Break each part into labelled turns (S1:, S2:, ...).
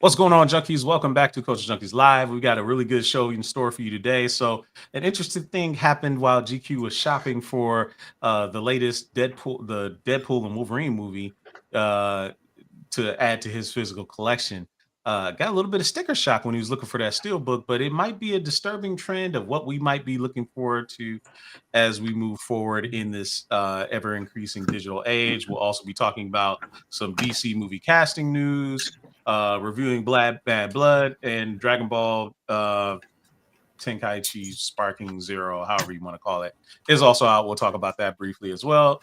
S1: What's going on, junkies? Welcome back to Culture Junkies Live. We got a really good show in store for you today. So, an interesting thing happened while GQ was shopping for the latest Deadpool and Wolverine movie uh, to add to his physical collection. Got a little bit of sticker shock when he was looking for that Steelbook, but it might be a disturbing trend of what we might be looking forward to as we move forward in this ever increasing digital age. We'll also be talking about some DC movie casting news, reviewing Bad Blood and Dragon Ball Tenkaichi Sparking Zero, however you want to call it, is also out. We'll talk about that briefly as well.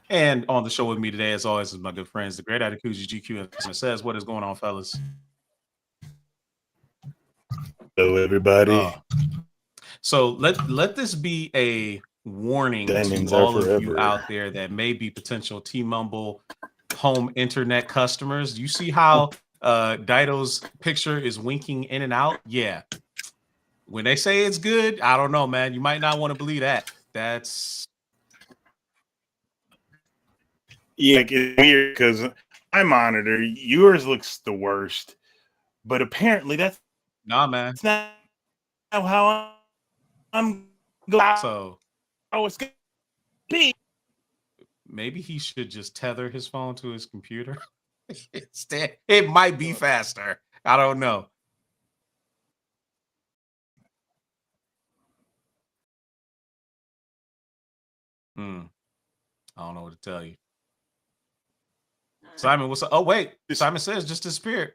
S1: And on the show with me today, as always, is my good friends, the great Atakuji GQ and says, what is going on, fellas?
S2: Hello, everybody.
S1: So let this be a warning to all of you out there that may be potential T-Mumble home internet customers. You see how Dido's picture is winking in and out? Yeah. When they say it's good, I don't know, man. You might not want to believe that. That's
S2: it's weird because my monitor, yours looks the worst, but apparently that's
S1: man.
S2: It's not how I'm going.
S1: So
S2: it's gonna be.
S1: Maybe he should just tether his phone to his computer. It might be faster. I don't know. I don't know what to tell you. Simon, what's up? Oh, wait. Simon says just his spirit.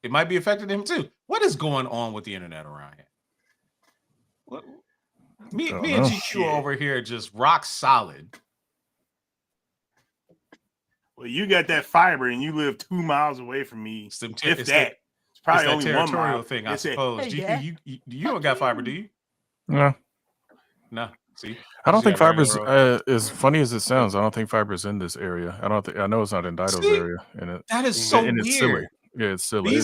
S1: It might be affecting him too. What is going on with the internet around here? What, me and GQ over here just rock solid.
S2: Well, you got that fiber and you live 2 miles away from me. It's probably only
S1: territorial
S2: 1 mile
S1: thing, I suppose. GQ, you don't got fiber, do you?
S3: No.
S1: See,
S3: I don't think fiber is as funny as it sounds. I don't think fiber is in this area. I know it's not in Dido's area.
S1: That is so weird.
S3: It's silly. Yeah, it's silly.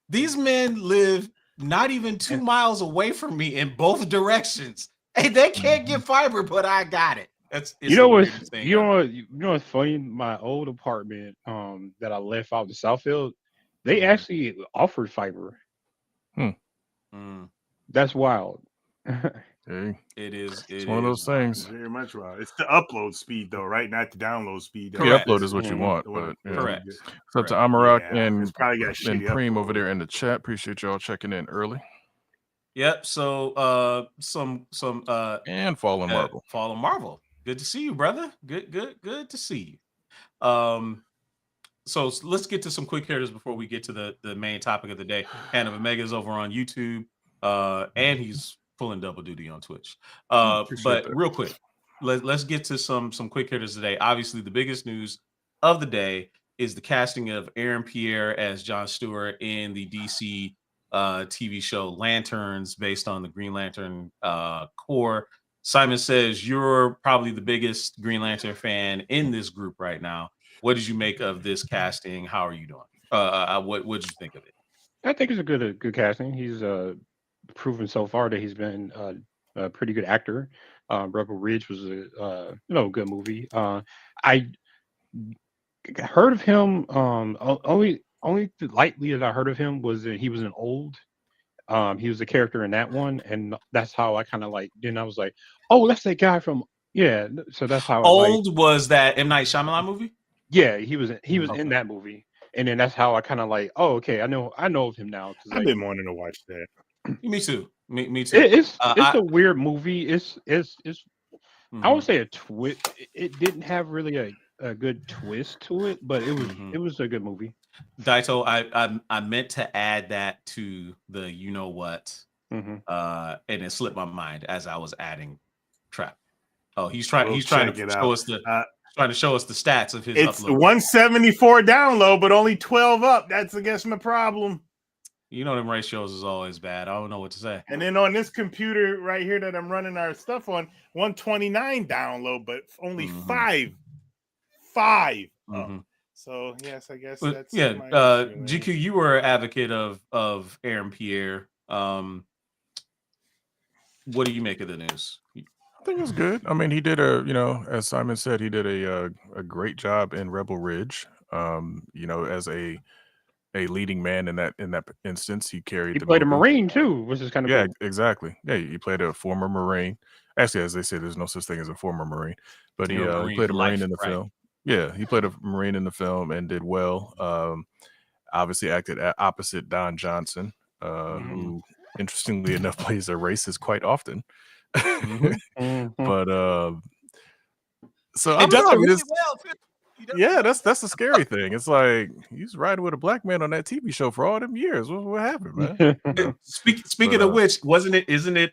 S1: These men live not even 2 miles away from me in both directions. Hey, they can't get fiber, but I got it.
S4: You know what's funny? My old apartment that I left out the Southfield, they actually offered fiber. That's wild.
S3: Hey,
S1: it's
S3: one of those things.
S2: Very much wild. It's the upload speed, though, right? Not the download speed.
S3: The upload is what you want, but
S1: correct.
S3: It's up to Amarak and Preem over there in the chat. Appreciate y'all checking in early.
S1: Yep. So
S3: and Fallen Marvel.
S1: Fallen Marvel. Good to see you, brother. Good to see you. So let's get to some quick hitters before we get to the main topic of the day. Hannah Omega is over on YouTube, and he's pulling double duty on Twitch. But real quick, let's get to some quick hitters today. Obviously, the biggest news of the day is the casting of Aaron Pierre as Jon Stewart in the DC TV show Lanterns, based on the Green Lantern core. Simon says you're probably the biggest Green Lantern fan in this group right now. What did you make of this casting? How are you doing? What did you think of it?
S4: I think it's a good casting. He's proven so far that he's been a pretty good actor. Rebel Ridge was a good movie. I heard of him only lightly that I heard of him was that he was an old. He was a character in that one, and that's how I kind of then I was like, oh, that's that guy from So that's how
S1: Old was that M. Night Shyamalan movie?
S4: Yeah, he was in that movie, and then that's how I kind of oh, okay, I know of him now.
S2: I've been wanting to watch that.
S1: Me too. Me too.
S4: It's a weird movie. It's I would say a twist. It didn't have really a good twist to it, but it was a good movie.
S1: Daito, I meant to add that to the you know what, and it slipped my mind as I was adding Trap. Oh, he's trying to show us trying to show us the stats of his
S2: it's
S1: upload.
S2: 174 download, but only 12 up. That's, I guess, my problem.
S1: You know them ratios is always bad. I don't know what to say.
S2: And then on this computer right here that I'm running our stuff on, 129 download, but only five. So yes, I guess that's
S1: GQ. You were an advocate of Aaron Pierre. What do you make of the news?
S3: I think it's good. I mean, he did as Simon said, he did a great job in Rebel Ridge. As a a leading man in that instance. He carried
S4: He
S3: the
S4: played a
S3: movie.
S4: Marine too, which is kind of
S3: Yeah,
S4: cool.
S3: exactly. Yeah, he played a former Marine. Actually, as they say, there's no such thing as a former Marine, but he
S1: Marine
S3: played
S1: for
S3: a Marine
S1: life,
S3: in the
S1: right?
S3: film. Yeah, he played a Marine in the film and did well. Obviously acted opposite Don Johnson, who, interestingly enough, plays a racist quite often. But so I
S1: It
S3: don't
S1: does
S3: know. I
S1: it
S3: mean,
S1: really well too.
S3: yeah, that's the scary thing. It's like he's riding with a black man on that TV show for all them years. What happened, man? You know?
S1: Speaking
S3: But,
S1: of which, isn't it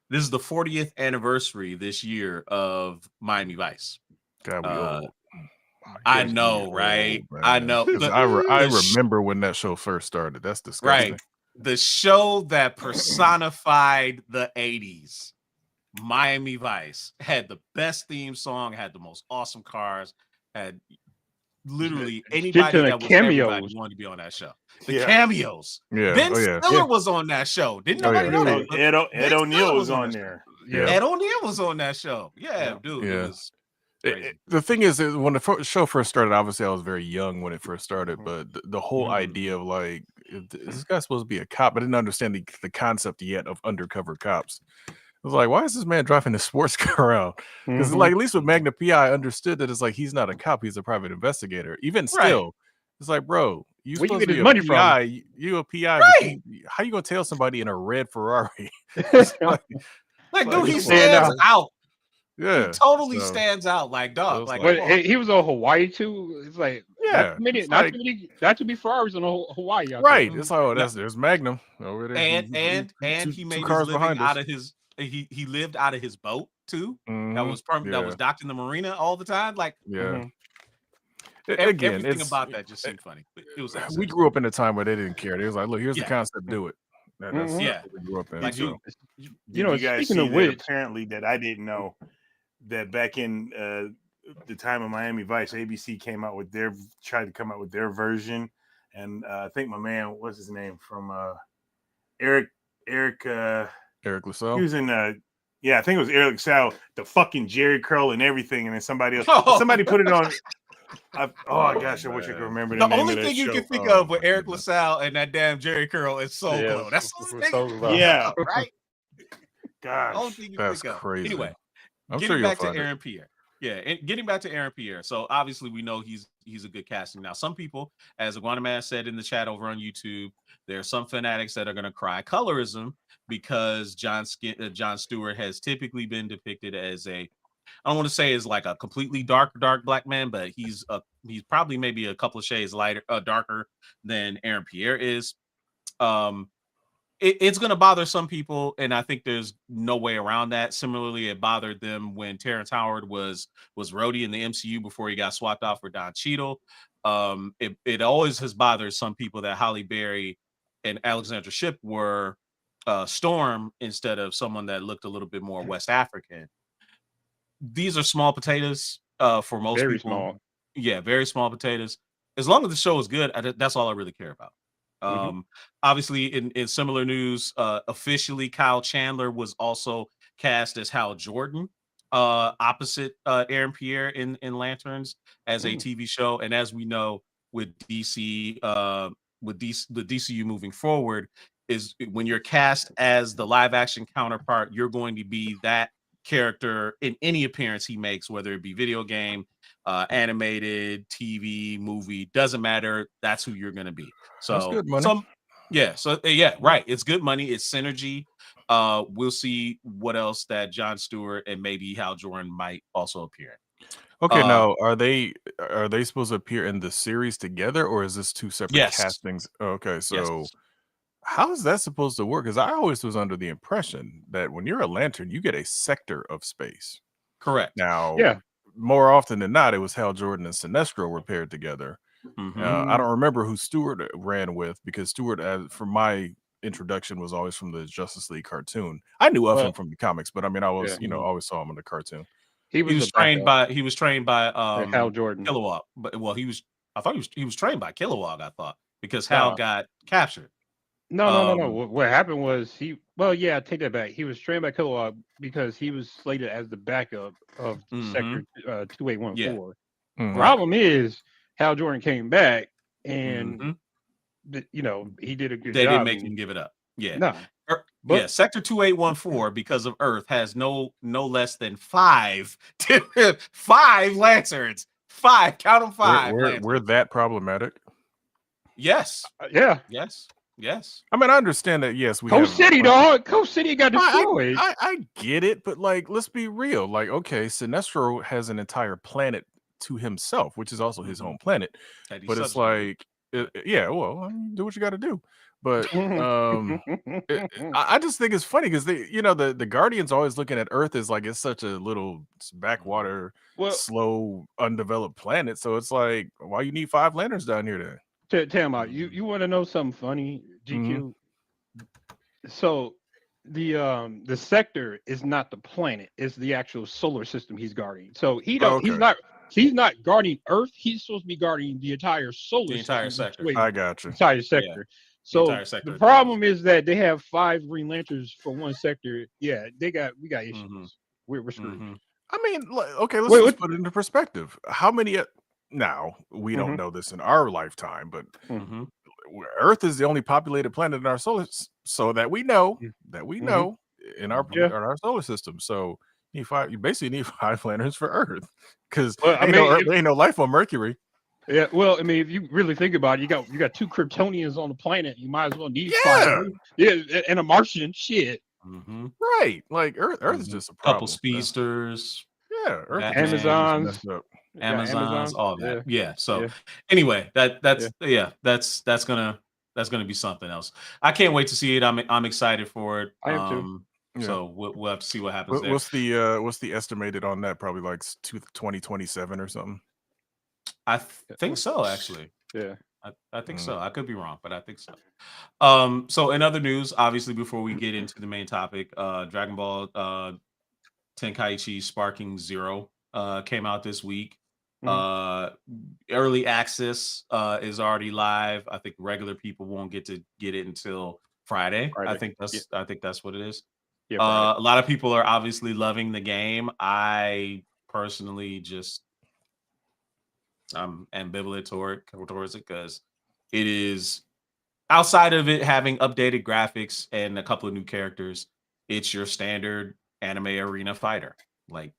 S1: this is the 40th anniversary this year of Miami Vice.
S3: God, we old.
S1: I know, right?
S3: Old,
S1: I know.
S3: 'Cause I remember when that show first started. That's disgusting.
S1: Right. The show that personified the 80s, Miami Vice, had the best theme song, had the most awesome cars, had literally anybody that was everybody wanted to be on that show. The cameos.
S3: Yeah.
S1: Ben Stiller was on that show. Didn't nobody know that?
S2: Ed O'Neill was on there.
S3: Yeah.
S1: Ed O'Neill was on that show. Yeah, dude.
S3: Yeah.
S1: It was crazy.
S3: The thing is, when the show first started, obviously I was very young when it first started, but the whole idea of like, is this guy supposed to be a cop? I didn't understand the concept yet of undercover cops. I was like, why is this man driving a sports car around? Because like, at least with Magna P.I., I understood that it's like he's not a cop, he's a private investigator. Even still, it's like, bro, you supposed to be a PI. You a PI.
S1: Right.
S3: How you gonna tell somebody in a red Ferrari?
S1: like, dude, he stands out.
S3: Yeah,
S1: he totally stands out. Like, dog. Like,
S4: but he was on Hawaii too. It's like,
S3: yeah,
S4: not too many Ferraris on Hawaii.
S3: Right. It's like, oh, there's Magnum over there.
S1: And he made his living out of his. He lived out of his boat too. That was that was docked in the marina all the time. Like,
S3: again,
S1: everything about that just seemed funny. It was
S3: we grew up in a time where they didn't care. They was like, look, here's the concept, do it. That's what we grew up in.
S2: Like,
S3: so.
S2: you know, you guys speaking of which, apparently that I didn't know that back in the time of Miami Vice, ABC tried to come out with their version, and I think my man, what's his name from Eric
S3: LaSalle.
S2: He was in I think it was Eric LaSalle, the fucking Jerry curl and everything, and then somebody put it on. Gosh, I wish I could remember
S1: the only thing you can think of with Eric LaSalle and that damn Jerry curl is Soul Glow. That's the only thing.
S2: Yeah,
S1: right.
S2: Gosh,
S1: the only thing you
S3: that's
S1: think of.
S3: crazy.
S1: Anyway,
S3: I'm
S1: getting
S3: sure
S1: back to Aaron Pierre. Yeah, and getting back to Aaron Pierre. So obviously we know he's a good casting. Now, some people, as Iguana said in the chat over on YouTube, there are some fanatics that are going to cry colorism because John Stewart has typically been depicted as I don't want to say is like a completely dark black man, but he's probably maybe a couple of shades darker than Aaron Pierre is. It's going to bother some people, and I think there's no way around that. Similarly, it bothered them when Terrence Howard was Rhodey in the MCU before he got swapped out for Don Cheadle. It always has bothered some people that Halle Berry and Alexandra Shipp were Storm instead of someone that looked a little bit more West African. These are small potatoes for most
S4: very
S1: people.
S4: Small.
S1: Yeah, very small potatoes. As long as the show is good, that's all I really care about. Obviously, in similar news, officially Kyle Chandler was also cast as Hal Jordan, opposite Aaron Pierre in Lanterns as a TV show. And as we know, with DC, with the DCU moving forward, is when you're cast as the live action counterpart, you're going to be that character in any appearance he makes, whether it be video game, animated, TV, movie, doesn't matter. That's who you're going to be. So
S3: that's good money.
S1: Right. It's good money. It's synergy. We'll see what else that Jon Stewart and maybe Hal Jordan might also appear in.
S3: Okay, now are they supposed to appear in the series together, or is this two separate castings? Okay, so how is that supposed to work? Because I always was under the impression that when you're a Lantern, you get a sector of space.
S1: Correct.
S3: Now, more often than not, it was Hal Jordan and Sinestro were paired together. I don't remember who Stewart ran with, because Stewart, from my introduction, was always from the Justice League cartoon. I knew of him from the comics, but I mean, I was always saw him in the cartoon.
S1: He was trained by
S4: Hal Jordan.
S1: Kilowog, but I thought he was trained by Kilowog. I thought because Hal got captured.
S4: No. What happened was I take that back. He was trained by Kilowog because he was slated as the backup of Sector 2814. Problem is, Hal Jordan came back and he did a good
S1: They
S4: job.
S1: didn't make him give it up. Yeah.
S4: No.
S1: Yeah, Sector 2814, because of Earth, has no less than 5 Lancerns. 5, count them 5.
S3: We're that problematic.
S1: Yes.
S4: Yeah.
S1: Yes.
S3: I mean, I understand that. Yes, we
S4: Coast
S3: have
S4: City, dog. Coast City got destroyed.
S3: I get it, but like, let's be real. Like, okay, Sinestro has an entire planet to himself, which is also his home planet. But it's like, yeah, well, I mean, do what you got to do. But I just think it's funny because the Guardians always looking at Earth as like it's such a little backwater, slow, undeveloped planet. So it's like, why you need 5 lanterns down here then?
S4: Tell me, you want to know something funny, GQ? So the sector is not the planet; it's the actual solar system he's guarding. So he's not guarding Earth. He's supposed to be guarding the entire solar system.
S1: Entire sector.
S3: I got you.
S4: Entire sector. Yeah. So the problem is that they have 5 Green Lanterns for one sector. Yeah, we got issues. We're screwed.
S3: I mean, okay, let's put it into perspective. How many? Now we don't know this in our lifetime, but Earth is the only populated planet in our solar, so that we know in our solar system. So you basically need 5 lanterns for Earth because there ain't no life on Mercury.
S4: Yeah, well, I mean, if you really think about it, you got 2 Kryptonians on the planet. You might as well need 5. Yeah, and a Martian. Shit.
S3: Right, like Earth is just a problem.
S1: Couple speedsters.
S3: Yeah, Earth,
S4: Amazons,
S1: all that. Yeah. So anyway, that's gonna be something else. I can't wait to see it. I'm excited for it.
S4: I am too.
S1: So we'll have to see what happens there.
S3: What's the estimated on that? Probably like 2027 or something.
S1: I think so, actually.
S4: Yeah.
S1: I think so. I could be wrong, but I think so. So in other news, obviously, before we get into the main topic, Dragon Ball Tenkaichi Sparking Zero came out this week. Early access is already live. I think regular people won't get to get it until Friday. I think that's what it is. Yeah, a lot of people are obviously loving the game. I personally I'm ambivalent towards it because it is, outside of it having updated graphics and a couple of new characters, it's your standard anime arena fighter. Like,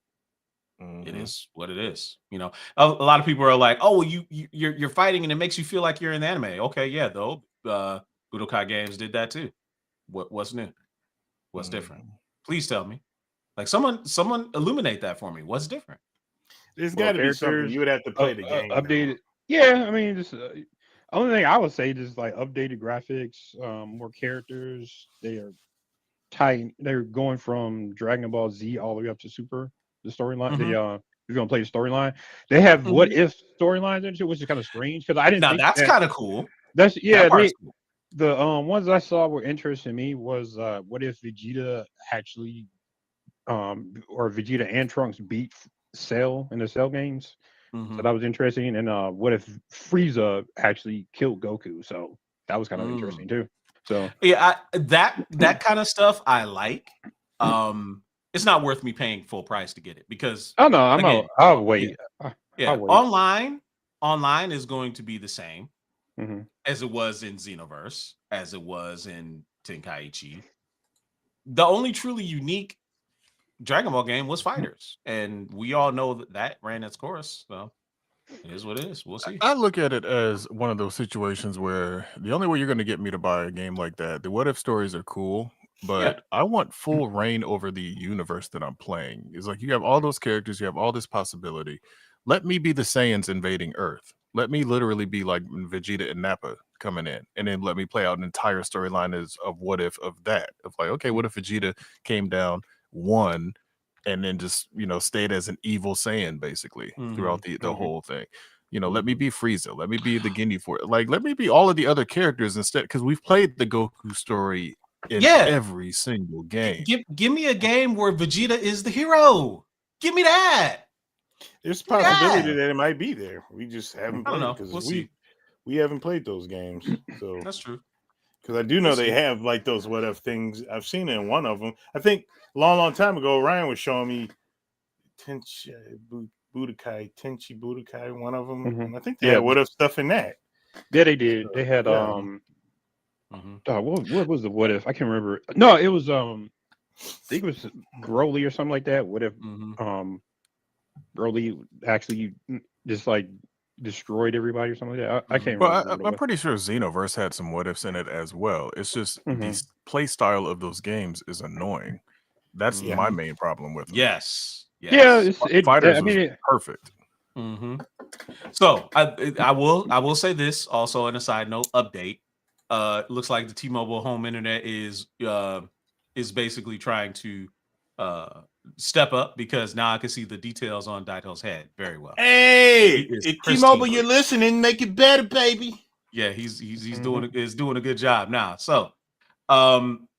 S1: it is what it is. A lot of people are like, "Oh, well, you're fighting and it makes you feel like you're in the anime." Okay, yeah, though. Budokai Games did that too. What's new? What's different? Please tell me. Like, someone illuminate that for me. What's different?
S2: There's got to be something. You would have to play the game.
S4: Updated. Yeah, I mean, just only thing I would say is like updated graphics, more characters. They're going from Dragon Ball Z all the way up to Super. The storyline. You're gonna play the storyline. They have what if storylines into, which is kind of strange because I didn't.
S1: Now that's kind of cool.
S4: That's cool. The ones I saw were interesting to me was what if Vegeta actually, or Vegeta and Trunks beat Cell in the Cell games. So that was interesting. And what if Frieza actually killed Goku? So that was kind of interesting too. So
S1: yeah, that kind of stuff I like. It's not worth me paying full price to get it because
S4: I'll wait.
S1: Yeah, I'll wait. Online is going to be the same as it was in Xenoverse, as it was in Tenkaichi. The only truly unique Dragon Ball game was Fighters, and we all know that ran its course. So it is what it is. We'll see.
S3: I look at it as one of those situations where the only way you're going to get me to buy a game like that, the what if stories are cool, but I want full reign over the universe that I'm playing. It's like you have all those characters, you have all this possibility. Let me be the Saiyans invading Earth. Let me literally be like Vegeta and Nappa coming in, and then let me play out an entire storyline of what if of that. Of like, okay, what if Vegeta came down, won, and then just stayed as an evil Saiyan basically throughout the whole thing. Let me be Frieza, let me be the Ginyu Force, like let me be all of the other characters instead, because we've played the Goku story in every single game.
S1: Give me a game where Vegeta is the hero. Give me that.
S2: There's a possibility that it might be there. We just haven't played it because
S1: we'll
S2: we haven't played those games. So
S1: that's true.
S2: Because I do know they have like those what if things. I've seen it in one of them. I think a long time ago, Ryan was showing me Tenchi Budokai, one of them. And I think they had what if stuff in that.
S4: Yeah, they did. They had
S2: Yeah.
S4: what was the what if? I can't remember. No, it was I think it was Broly or something like that. What if Broly actually just like destroyed everybody or something like that? I can't
S3: Well,
S4: remember what it
S3: I'm
S4: was.
S3: pretty sure Xenoverse had some what ifs in it as well. It's just the play style of those games is annoying. That's my main problem with them.
S1: Yes.
S4: Yeah,
S3: Fighters
S4: I mean,
S3: was perfect.
S1: So I will say this also on a side note update. Looks like the T-Mobile home internet is basically trying to step up because now I can see the details on Daito's head very well.
S2: Hey,
S1: It is
S2: if
S1: pristine
S2: T-Mobile, you're listening, make it better, baby.
S1: Yeah, he's doing a good job now. So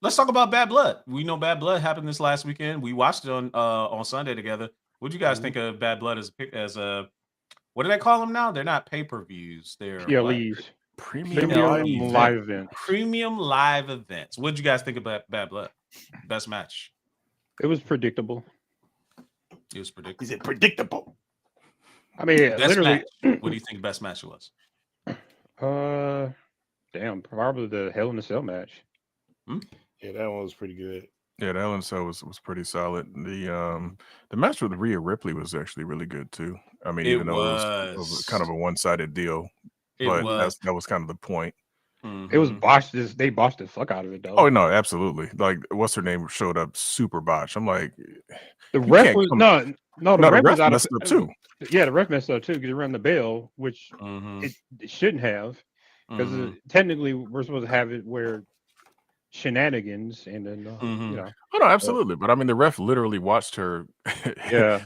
S1: let's talk about Bad Blood. We know Bad Blood happened this last weekend. We watched it on Sunday together. What do you guys think of Bad Blood as a what do they call them now? They're not pay-per-views. They're
S4: PLEs.
S3: Premium
S4: live events.
S1: Premium live events. What did you guys think about Bad Blood? Best match.
S4: It was predictable.
S1: It was predictable.
S2: Is it predictable?
S4: I mean,
S1: best
S4: literally.
S1: Match. What do you think best match was?
S4: Damn, probably the Hell in a Cell match.
S2: Yeah, that one was pretty good.
S3: Yeah, the Hell in a Cell was pretty solid. The match with Rhea Ripley was actually really good too. I mean, even though it was kind of a one-sided deal, but that was kind of the point.
S4: It was botched. They botched the fuck out of it though.
S3: Oh no, absolutely. Like what's her name showed up super botched. I'm like,
S4: the ref was the ref was out
S3: messed up too.
S4: Yeah, the ref messed up too because it ran the bell, which it shouldn't have, because technically we're supposed to have it where shenanigans and then you know.
S3: Oh no, absolutely. But I mean, the ref literally watched her,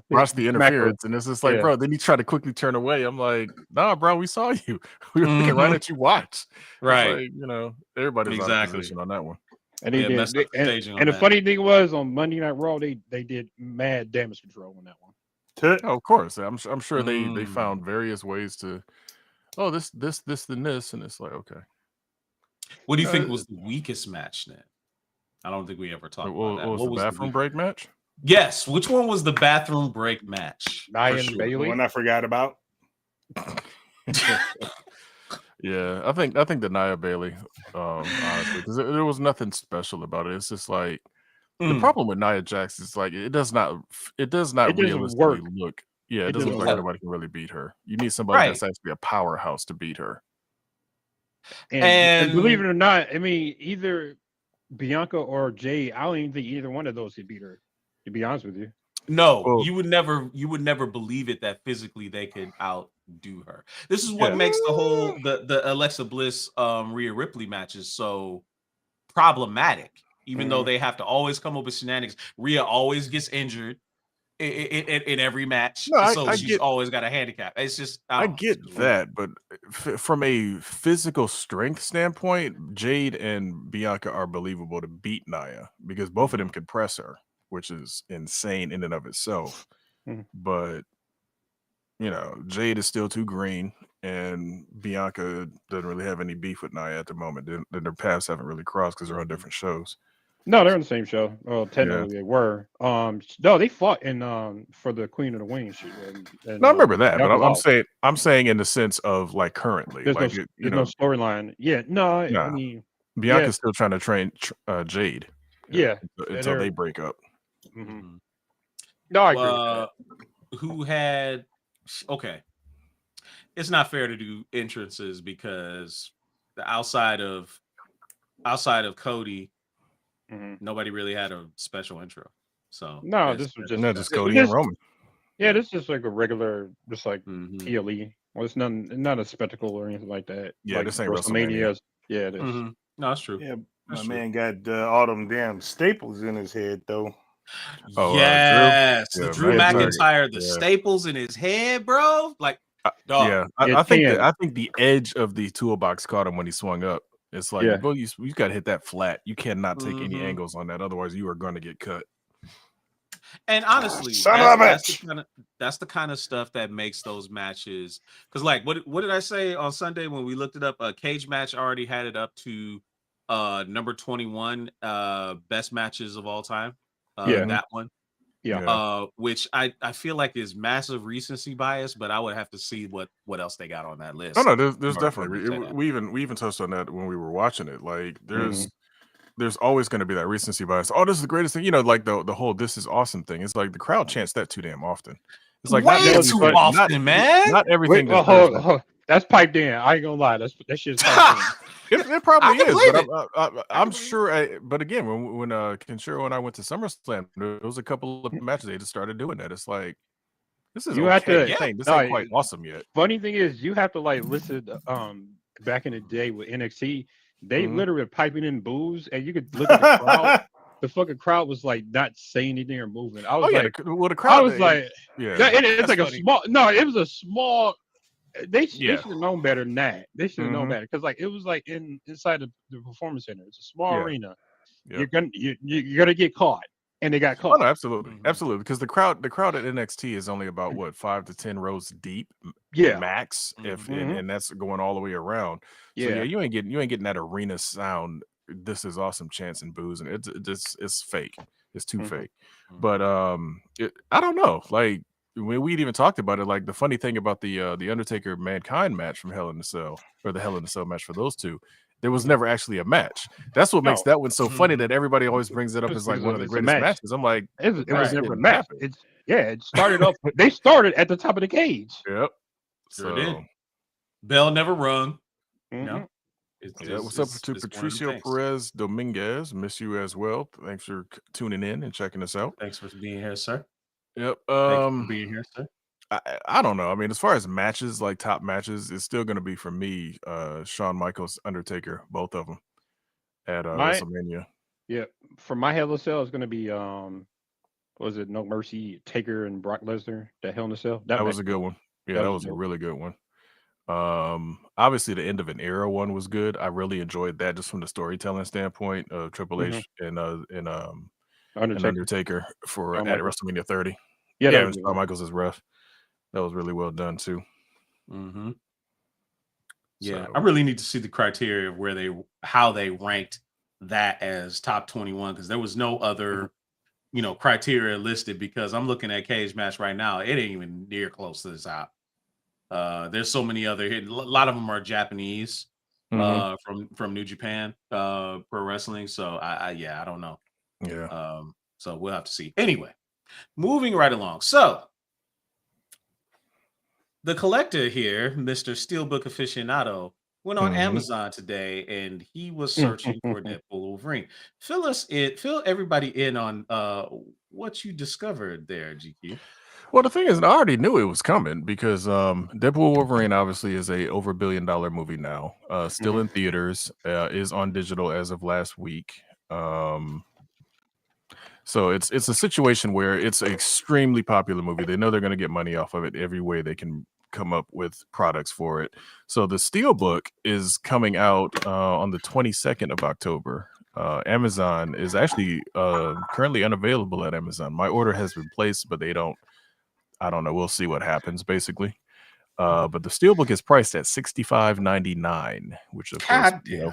S3: watched the interference, and it's just like, bro. Then he tried to quickly turn away. I'm like, nah, bro, we saw you. We were looking right at you. Watch,
S1: right?
S3: Like, you know, everybody's out of position on that one.
S4: And and the funny thing was on Monday Night Raw, they did mad damage control on that one.
S3: Oh, of course, I'm sure they found various ways to. Oh, this, and this, and it's like okay.
S1: What do you think was the weakest match then? I don't think we ever talked about that.
S3: What was the bathroom break match?
S1: Yes. Which one was the bathroom break match?
S4: Nia and Bailey.
S2: The one I forgot about.
S3: Yeah, I think the Nia Bailey, honestly, because there was nothing special about it. It's just like the problem with Nia Jax is like it does not realistically look. Yeah, it doesn't look like nobody can really beat her. You need somebody that's actually a powerhouse to beat her.
S4: And believe it or not, I mean, either Bianca or Jade, I don't even think either one of those could beat her, to be honest with you.
S1: No, you would never believe it that physically they could outdo her. This is what makes the whole the Alexa Bliss Rhea Ripley matches so problematic, even though they have to always come up with shenanigans. Rhea always gets injured in every match, she's always got a handicap. It's just
S3: I get that, but from a physical strength standpoint, Jade and Bianca are believable to beat Nia because both of them could press her, which is insane in and of itself. But you know, Jade is still too green, and Bianca doesn't really have any beef with Nia at the moment. Their paths haven't really crossed because they're on different shows.
S4: No, they're on the same show. Well, technically they were. No, they fought in for the Queen of the Wings.
S3: No, I remember that, but I'm saying in the sense of like currently,
S4: there's
S3: like
S4: no storyline. Yeah, no, I mean
S3: Bianca's still trying to train Jade. Until they break up.
S4: No, I agree with that.
S1: Who had it's not fair to do entrances because the outside of Cody, nobody really had a special intro. So
S4: no, this was
S3: just Cody and Roman.
S4: Yeah, this is just like a regular, just like PLE. Well, it's not a spectacle or anything like that.
S3: Yeah,
S4: like
S3: this ain't WrestleMania.
S4: Yeah, it is.
S1: No, that's true.
S2: Yeah, my man got all them damn staples in his head though.
S1: Oh, yes, the Drew McIntyre, the staples in his head, bro. Like, dog.
S3: I think the edge of the toolbox caught him when he swung up. It's like, bro, you got to hit that flat. You cannot take any angles on that, otherwise you are going to get cut.
S1: And honestly, that's the kind of stuff that makes those matches. Because, like, what did I say on Sunday when we looked it up? A cage match already had it up to number 21 best matches of all time. That one.
S4: Yeah.
S1: Which I feel like is massive recency bias, but I would have to see what else they got on that list.
S3: Oh no, there's
S1: in order for me
S3: definitely
S1: to say that.
S3: we even touched on that when we were watching it. Like
S4: Mhm.
S3: there's always going to be that recency bias. Oh, this is the greatest thing. You know, like the whole "this is awesome" thing. It's like the crowd chants that too damn often. It's like
S1: Way
S4: That would be
S1: too
S4: funny.
S1: often, man.
S3: not
S4: Wait,
S3: everything
S4: well,
S3: deserves that.
S4: hold. That's piped in. I ain't gonna lie. That shit's piped in.
S3: It probably
S1: I can
S3: is,
S1: believe
S3: but
S1: it.
S3: I'm sure. But again, when Kenshiro and I went to SummerSlam, there was a couple of matches they just started doing that. It's like this is
S4: You have
S3: okay.
S4: to.
S3: This
S4: No,
S3: ain't quite awesome yet.
S4: funny thing is, you have to like listen. Back in the day with NXT, they
S3: Mhm.
S4: literally were piping in boos, and you could look at the crowd. The fucking crrowd was like not saying anything or moving. I was
S3: Oh yeah,
S4: like,
S3: the
S4: I
S3: crowd.
S4: was like,
S3: Yeah,
S4: it's
S1: That's
S4: like a
S1: funny.
S4: small. No, it was a small. They
S3: yeah.
S4: should have known better than that. They should have known
S3: Mhm.
S4: better because like it was like inside the performance center. It's a small
S3: Yeah.
S4: arena.
S3: Yep.
S4: You're gonna get caught, and they got
S3: Oh
S4: caught.
S3: no, absolutely,
S1: Mhm.
S3: absolutely. Because the crowd at NXT is only about what 5 to 10 rows deep,
S4: Yeah.
S3: max. If
S4: Mhm.
S3: and that's going all the way around. So yeah,
S4: Yeah.
S3: you ain't getting that arena sound. This is awesome chants and boos, and it's fake. It's too
S4: Mhm.
S3: fake. But I don't know. Like when we'd even talked about it, like the funny thing about the Undertaker Mankind match from Hell in a Cell, or the Hell in a Cell match for those two, there was never actually a match. That's what makes
S4: No.
S3: that one so funny
S1: Mhm.
S3: that everybody always brings it up as like one of the
S4: It's a
S3: greatest
S4: match.
S3: matches. I'm like,
S4: It was
S3: match
S4: never a
S3: didn't
S4: match.
S3: happen.
S4: It started off. They started at the top of the cage.
S3: Yep.
S1: Sure
S3: So
S1: did. Bell never rung.
S4: Mhm.
S1: No, it's
S3: yeah,
S1: just
S3: what's up to
S1: it's one of them
S3: Patricio
S1: things.
S3: Perez Dominguez? Miss you as well. Thanks for tuning in and checking us out.
S1: Thanks for being here, sir.
S3: Yep.
S1: Thank you for being here, sir.
S3: I don't know. I mean, as far as matches, like top matches, it's still going to be for me. Shawn Michaels, Undertaker, both of them at
S4: My
S3: WrestleMania.
S4: yeah, for my Hell in a Cell is gonna be what was it No Mercy, Taker and Brock Lesnar, that Hell in a Cell.
S3: That was a good one. Yeah, that was a
S4: dope.
S3: really good one. Obviously the end of an era one was good. I really enjoyed that just from the storytelling standpoint of Triple
S4: Mhm.
S3: H and an
S4: Undertaker.
S3: Undertaker for
S4: Shawn
S3: at
S4: Michaels.
S3: WrestleMania 30.
S4: Yeah, that
S3: Yeah,
S4: was
S3: and
S4: a good
S3: Shawn
S4: one.
S3: Michaels is rough. That was really well done too.
S1: Mm-hmm. Yeah, I
S3: So
S1: really need to see the criteria of how they ranked that as top 21 because there was no other criteria listed. Because I'm looking at Cage Match right now, it ain't even near close to the top. There's so many other. A lot of them are Japanese,
S3: Mhm.
S1: from New Japan Pro Wrestling. So I don't know.
S3: yeah.
S1: So we'll have to see. Anyway, moving right along. So the collector here, Mr. Steelbook aficionado, went on
S3: Mhm.
S1: Amazon today and he was searching for Deadpool Wolverine. Fill everybody in on what you discovered there, GQ.
S3: Well, the thing is, I already knew it was coming because Deadpool Wolverine obviously is a over $1 billion movie now. Still in theaters, is on digital as of last week. So it's a situation where it's an extremely popular movie. They know they're going to get money off of it every way they can come up with products for it. So the Steelbook is coming out on the 22nd of October. Amazon is actually currently unavailable at Amazon. My order has been placed, but I don't know. We'll see what happens basically. But the Steelbook is priced at $65.99, which of course,
S1: God
S3: you know,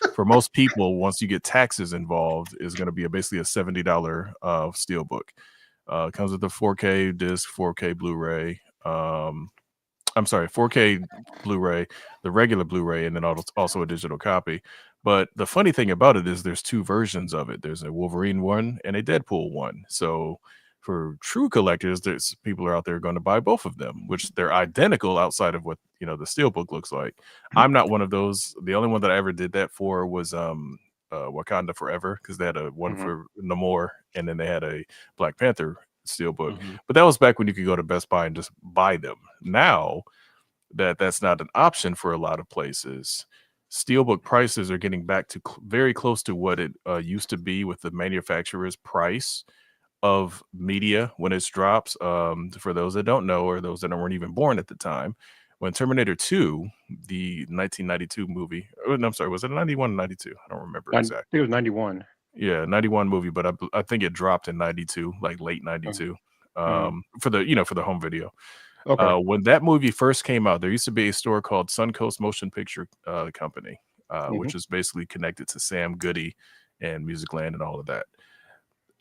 S1: damn.
S3: for most people, once you get taxes involved, is going to be basically a $70 Steelbook. Comes with the 4K disc, 4K Blu-ray. I'm sorry, 4K Blu-ray, the regular Blu-ray, and then also a digital copy. But the funny thing about it is there's two versions of it. There's a Wolverine one and a Deadpool one. So for true collectors, there's people are out there going to buy both of them, which they're identical outside of what the Steelbook looks like. I'm not one of those. The only one that I ever did that for was Wakanda Forever, because they had a one for Namor, and then they had a Black Panther Steelbook. But that was back when you could go to Best Buy and just buy them. Now that's not an option for a lot of places, Steelbook prices are getting back to very close to what it used to be with the manufacturer's price of media when it drops. For those that don't know, or those that weren't even born at the time, when Terminator 2, the 1992 movie, no, I'm sorry, was it 91 or 92? I don't remember exactly.
S4: I think it was 91.
S3: Yeah, 91 movie, but I think it dropped in 92, like late 92, for the home video.
S4: Okay.
S3: When that movie first came out, there used to be a store called Suncoast Motion Picture Company, which is basically connected to Sam Goody and Musicland and all of that.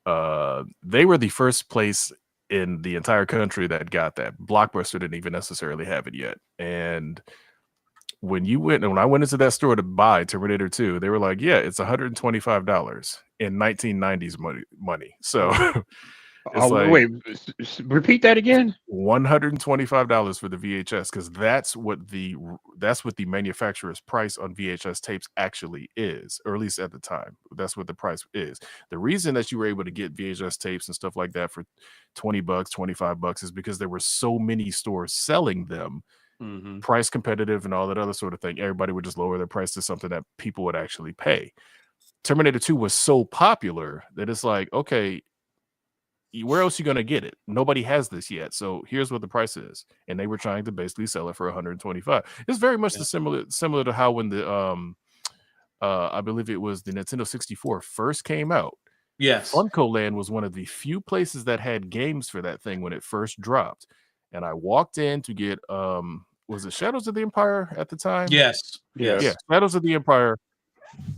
S3: They were the first place in the entire country that got that. Blockbuster didn't even necessarily have it yet. And when I went into that store to buy Terminator 2, they were like, yeah, it's $125 in 1990s money. So it's like,
S4: wait, repeat that again.
S3: $125 for the VHS, because that's what the manufacturer's price on VHS tapes actually is, or at least at the time. That's what the price is. The reason that you were able to get VHS tapes and stuff like that for $20, $25 is because there were so many stores selling them, price competitive and all that other sort of thing. Everybody would just lower their price to something that people would actually pay. Terminator 2 was so popular that it's like, okay, where else you gonna get it? Nobody has this yet, so here's what the price is. And they were trying to basically sell it for 125. It's very much similar to how when the I believe it was the Nintendo 64 first came out.
S1: Yes,
S3: Funko Land was one of the few places that had games for that thing when it first dropped. And I walked in to get was it Shadows of the Empire at the time?
S1: yes.
S3: Yeah, Shadows of the Empire.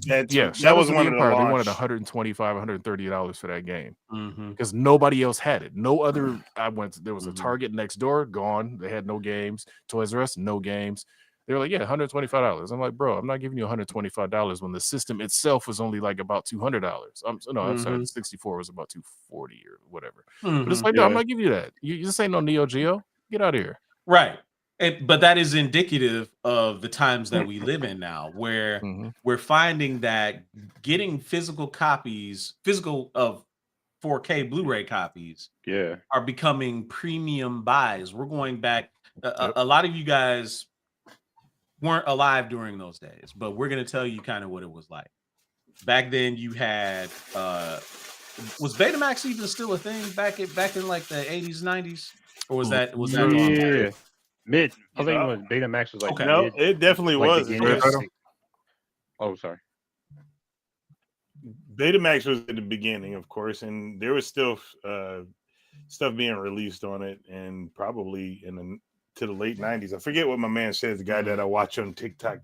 S2: That
S3: Shadows
S2: was
S3: of
S2: one
S3: the
S2: of the
S3: Empire. They
S2: launch.
S3: wanted $125, $130 for that game because nobody else had it. No other. There was a Target next door, gone. They had no games. Toys R Us, no games. They were like, yeah, $125. I'm like, bro, I'm not giving you $125 when the system itself was only like about $200. I'm sorry, the 64 was about $240 or whatever. But it's like, no, I'm not giving you that. You just ain't no Neo Geo. Get out of here.
S1: Right. But that is indicative of the times that we live in now, where we're finding that getting physical of 4K Blu-ray copies are becoming premium buys. We're going back. A lot of you guys weren't alive during those days, but we're going to tell you kind of what it was like. Back then you had was Betamax even still a thing back in like the 80s, 90s? Or was that
S4: mid? I think it was Betamax was like
S1: okay.
S2: No,
S4: mid,
S2: it definitely
S4: like
S2: was.
S4: Oh, sorry.
S2: Betamax was at the beginning, of course, and there was still stuff being released on it, and probably to the late 90s. I forget what my man says, the guy that I watch on TikTok,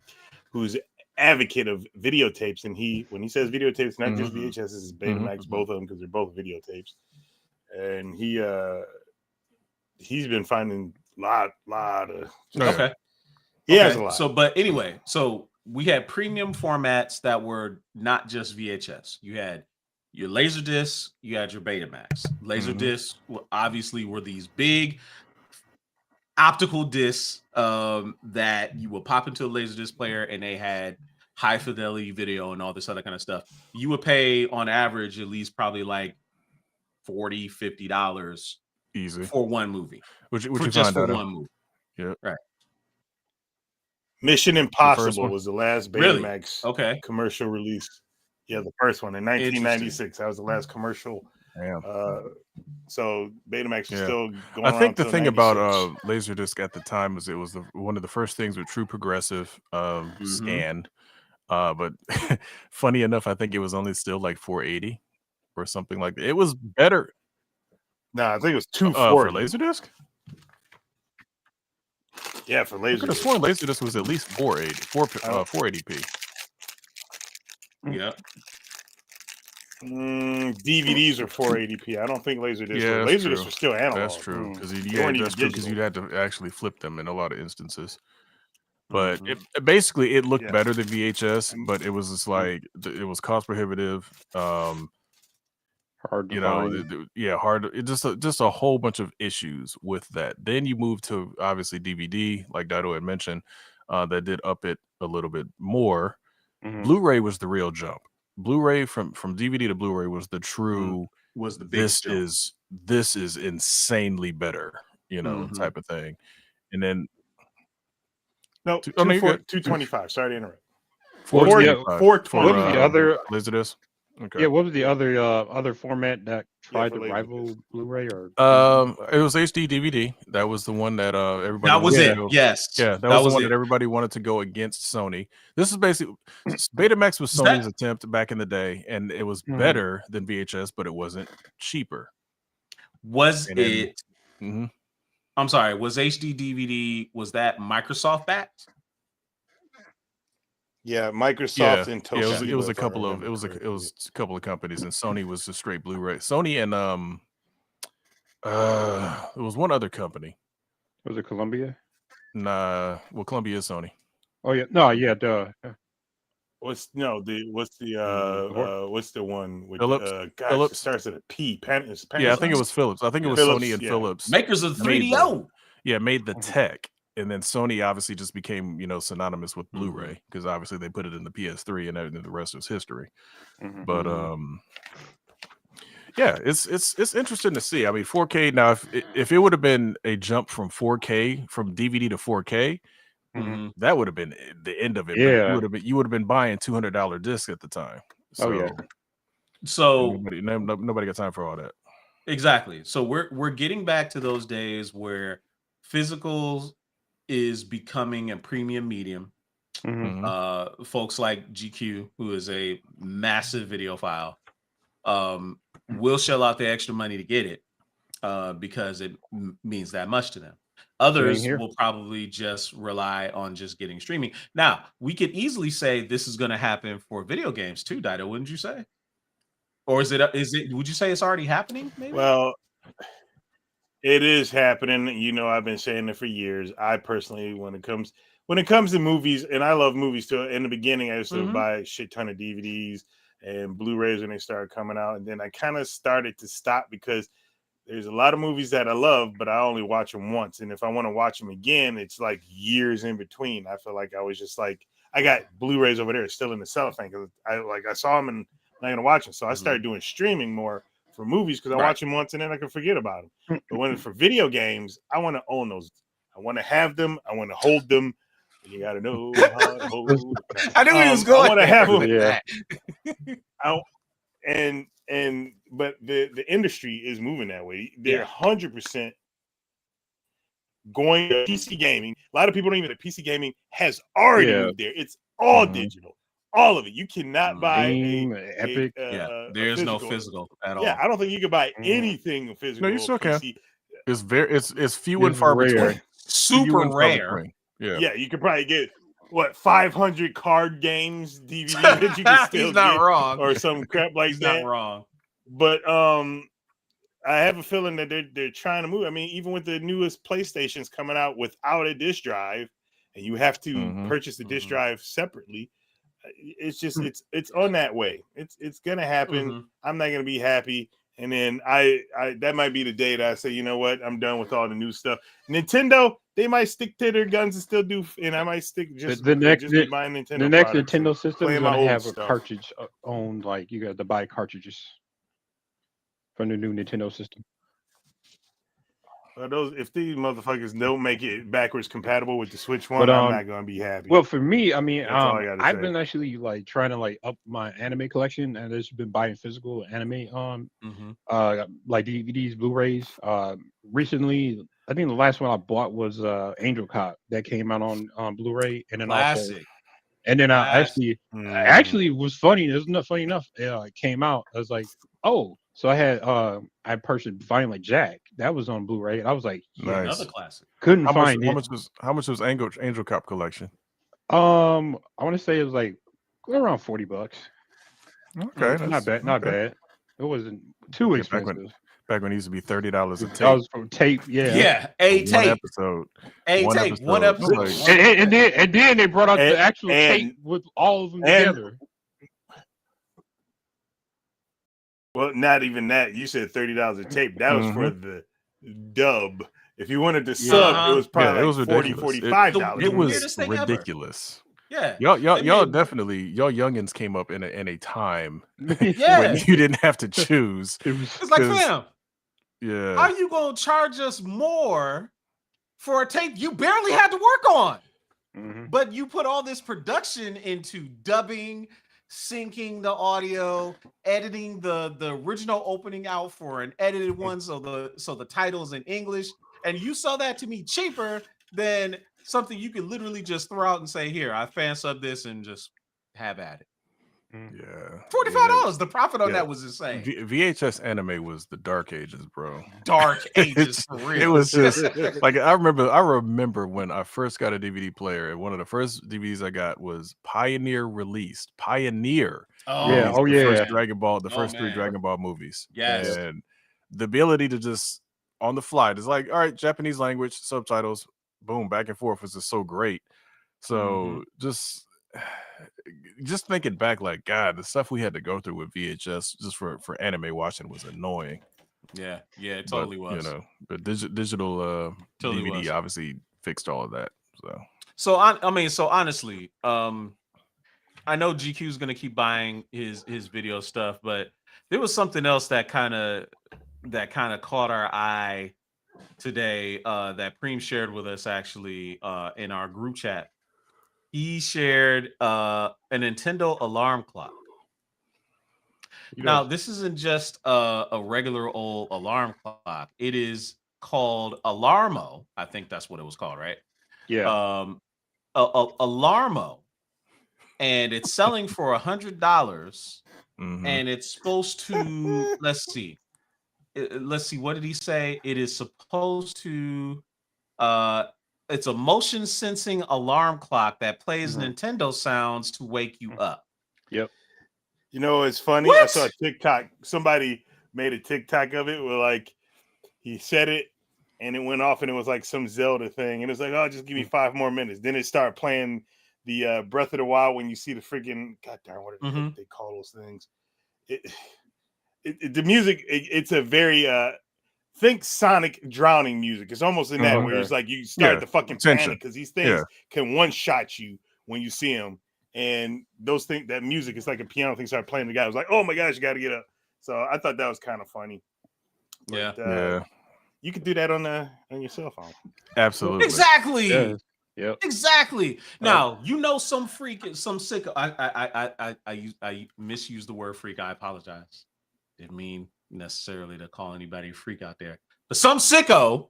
S2: who's advocate of videotapes, and when he says videotapes, not just VHS, it's Betamax, both of them, because they're both videotapes. And he's been finding lot of
S1: okay.
S2: He has a lot.
S1: So, but anyway, so we had premium formats that were not just VHS. You had your Laserdisc, you had your Betamax. Laserdisc obviously were these big optical discs that you would pop into a Laserdisc player, and they had high fidelity video and all this other kind of stuff. You would pay on average at least probably like $40, $50
S3: easy
S1: for one movie.
S3: Would you find out?
S1: One movie.
S3: Yeah.
S1: Right.
S2: Mission Impossible was the last Betamax commercial release. Yeah, the first one in 1996. That was the last commercial. So Betamax is still going on.
S3: I think the thing about Laserdisc at the time was it was one of the first things with true progressive scan. But funny enough, I think it was only still like 480 or something like that. It was better.
S2: No, I think it was 240
S3: for Laserdisc.
S2: Yeah, for Laserdisc. I could have
S3: sworn Laserdisc was at least 480p.
S1: Yeah.
S2: DVDs are 480p. I don't think Laserdisc. Yeah, Laserdisc are still analog.
S3: That's true because you'd had to actually flip them in a lot of instances. But it looked better than VHS, but it was just like it was cost prohibitive.
S4: Hard to find.
S3: Hard. It just a whole bunch of issues with that. Then you move to obviously DVD, like Dido had mentioned, that did up it a little bit more. Blu-ray was the real jump. Blu-ray from DVD to Blu-ray was the true
S1: was the biggest jump.
S3: This is insanely better, type of thing. And then
S2: 225. Sorry to interrupt.
S3: 425
S4: what was the other
S3: Laserdisc? Okay.
S4: Yeah, what was the other format that tried to rival Blu-ray? Or
S3: it was HD DVD. That was the one that everybody.
S1: That was it. Yes.
S3: Yeah, that was the one that everybody wanted to go against Sony. This is basically Betamax was Sony's attempt back in the day, and it was better than VHS, but it wasn't cheaper.
S1: Was it? I'm sorry. Was HD DVD? Was that Microsoft backed?
S2: Yeah, Microsoft and Toshiba.
S3: It was a couple of companies, and Sony was just straight Blu-ray. Sony and it was one other company.
S4: Was it Columbia?
S3: Nah, well, Columbia is Sony.
S4: Oh yeah, no, yeah, duh.
S2: What's the one with
S3: Philips?
S2: It starts at a P.
S3: Yeah, I think it was Philips. I think it was
S2: Philips,
S3: Sony and Philips.
S1: Makers of 3DO.
S3: Made the tech. And then Sony obviously just became, synonymous with Blu-ray because obviously they put it in the PS3 and everything. The rest is history. But yeah, it's interesting to see. I mean, 4K now. If it would have been a jump from 4K from DVD to 4K, that would have been the end of it.
S4: Yeah,
S3: but you would have been buying $200 discs at the time. So,
S1: so
S3: nobody got time for all that.
S1: Exactly. So we're getting back to those days where physical is becoming a premium medium. Folks like GQ, who is a massive video file, will shell out the extra money to get it because it means that much to them. Others will probably just rely on just getting streaming. Now, we could easily say this is going to happen for video games too, Dido, wouldn't you say? Or is it would you say it's already happening maybe?
S2: Well, it is happening. I've been saying it for years. I personally, when it comes to movies, and I love movies too. In the beginning, I used to buy a shit ton of DVDs and Blu-rays when they started coming out. And then I kind of started to stop because there's a lot of movies that I love, but I only watch them once. And if I want to watch them again, it's like years in between. I feel like I was just like, I got Blu-rays over there still in the cellophane because I saw them and I'm not going to watch them. So I started doing streaming more for movies because I watch them once and then I can forget about them. But when it's for video games, I want to own those. I want to have them. I want to hold them. You got to know how to hold them.
S1: I knew he was going.
S2: I want to have them.
S1: Yeah.
S2: But the industry is moving that way. They're 100% going to PC gaming. A lot of people don't even know that PC gaming has already moved there. It's all digital. All of it. You cannot buy
S4: Epic.
S1: There's no physical at all.
S2: Yeah, I don't think you can buy anything physical.
S3: No, you still can. It's few and
S4: It's
S3: far
S4: rare.
S3: between.
S1: Super rare.
S2: Yeah, you could probably get 500 card games DVD that you can still
S1: He's not
S2: get,
S1: wrong.
S2: or some crap like
S1: He's
S2: that.
S1: not wrong.
S2: But I have a feeling that they're trying to move. I mean, even with the newest PlayStations coming out without a disc drive, and you have to purchase the disc drive separately. It's just it's on that way. It's gonna happen. I'm not gonna be happy. And then I that might be the day that I say, you know what, I'm done with all the new stuff. Nintendo, they might stick to their guns and still do, and I might stick just
S4: the next
S2: buying Nintendo.
S4: The next Nintendo system is
S2: my
S4: gonna
S2: old
S4: have
S2: stuff.
S4: a cartridge owned, like you got to buy cartridges from the new Nintendo system.
S2: If these motherfuckers don't make it backwards compatible with the Switch one, I'm not gonna be happy.
S4: Well, for me, I mean, I've
S2: say.
S4: been actually like trying to like up my anime collection, and I've just been buying physical anime like DVDs, Blu-rays. Recently, I think the last one I bought was Angel Cop that came out on Blu-ray, and then
S1: Classic.
S4: I actually was funny. It was not funny enough. It came out. I was like, oh. So I had I purchased Violent Jack. That was on Blu-ray, and I was like,
S3: nice.
S1: Another classic.
S4: Couldn't find it.
S3: How much was Angel Cop collection?
S4: I want to say it was like around $40.
S3: Okay,
S4: not bad. Not bad. It wasn't too expensive.
S3: Back when it used to be $30 a tape.
S4: That was from tape.
S1: Yeah, a tape. One episode.
S4: And then they brought out the actual tape with all of them together.
S2: Well, not even that. You said $30 a tape. That was for the dub. If you wanted to sub, it was probably $40, $45.
S3: It was ridiculous.
S1: Yeah.
S3: Y'all definitely, y'all youngins came up in a time when you didn't have to choose.
S1: It's like, fam,
S3: yeah.
S1: how you gonna charge us more for a tape you barely had to work on? But you put all this production into dubbing, syncing the audio, editing the original opening out for an edited one, so the title's in English, and you sell that to me cheaper than something you could literally just throw out and say, here, I fan sub this and just have at it.
S3: Yeah,
S1: $45. The profit on that was insane.
S3: VHS anime was the dark ages, bro.
S1: Dark ages for real.
S3: It was just like I remember when I first got a DVD player, and one of the first DVDs I got was Pioneer released. Pioneer.
S4: Yeah. Oh
S3: the
S4: yeah.
S3: first Dragon Ball, the first 3
S1: man.
S3: Dragon Ball movies.
S1: Yes.
S3: And the ability to just on the fly, it's like, all right, Japanese language, subtitles, boom, back and forth was just so great. So just thinking back, like, God, the stuff we had to go through with VHS just for anime watching was annoying.
S1: Yeah, it totally was.
S3: You know, but digital
S1: Totally
S3: DVD
S1: was.
S3: obviously fixed all of that.
S1: So honestly, I know GQ is gonna keep buying his video stuff, but there was something else that kind of caught our eye today that Preem shared with us actually in our group chat. He shared a Nintendo alarm clock. Now, this isn't just a regular old alarm clock. It is called Alarmo. I think that's what it was called, right?
S4: Yeah.
S1: Alarmo. And it's selling for $100. And it's supposed to, let's see, what did he say? It is supposed to, it's a motion sensing alarm clock that plays Nintendo sounds to wake you up.
S4: Yep.
S2: You know, it's funny.
S1: What?
S2: I saw a TikTok. Somebody made a TikTok of it where, like, he said it and it went off and it was like some Zelda thing. And it's like, oh, just give me 5 more minutes. Then it started playing the Breath of the Wild when you see the freaking, God darn, what they call those things? The music, it's a very, think Sonic drowning music. It's almost in that where it's like you start to fucking panic because these things can one-shot you when you see them. And those things, that music, it's like a piano thing started playing. The guy was like, "Oh my gosh, you got to get up!" So I thought that was kind of funny. But, you could do that on your cell phone.
S3: Absolutely,
S1: exactly.
S4: Yeah. Yep.
S1: Exactly. Now some freak, some sicko. I misused the word freak. I apologize. Didn't mean necessarily to call anybody a freak out there, but some sicko,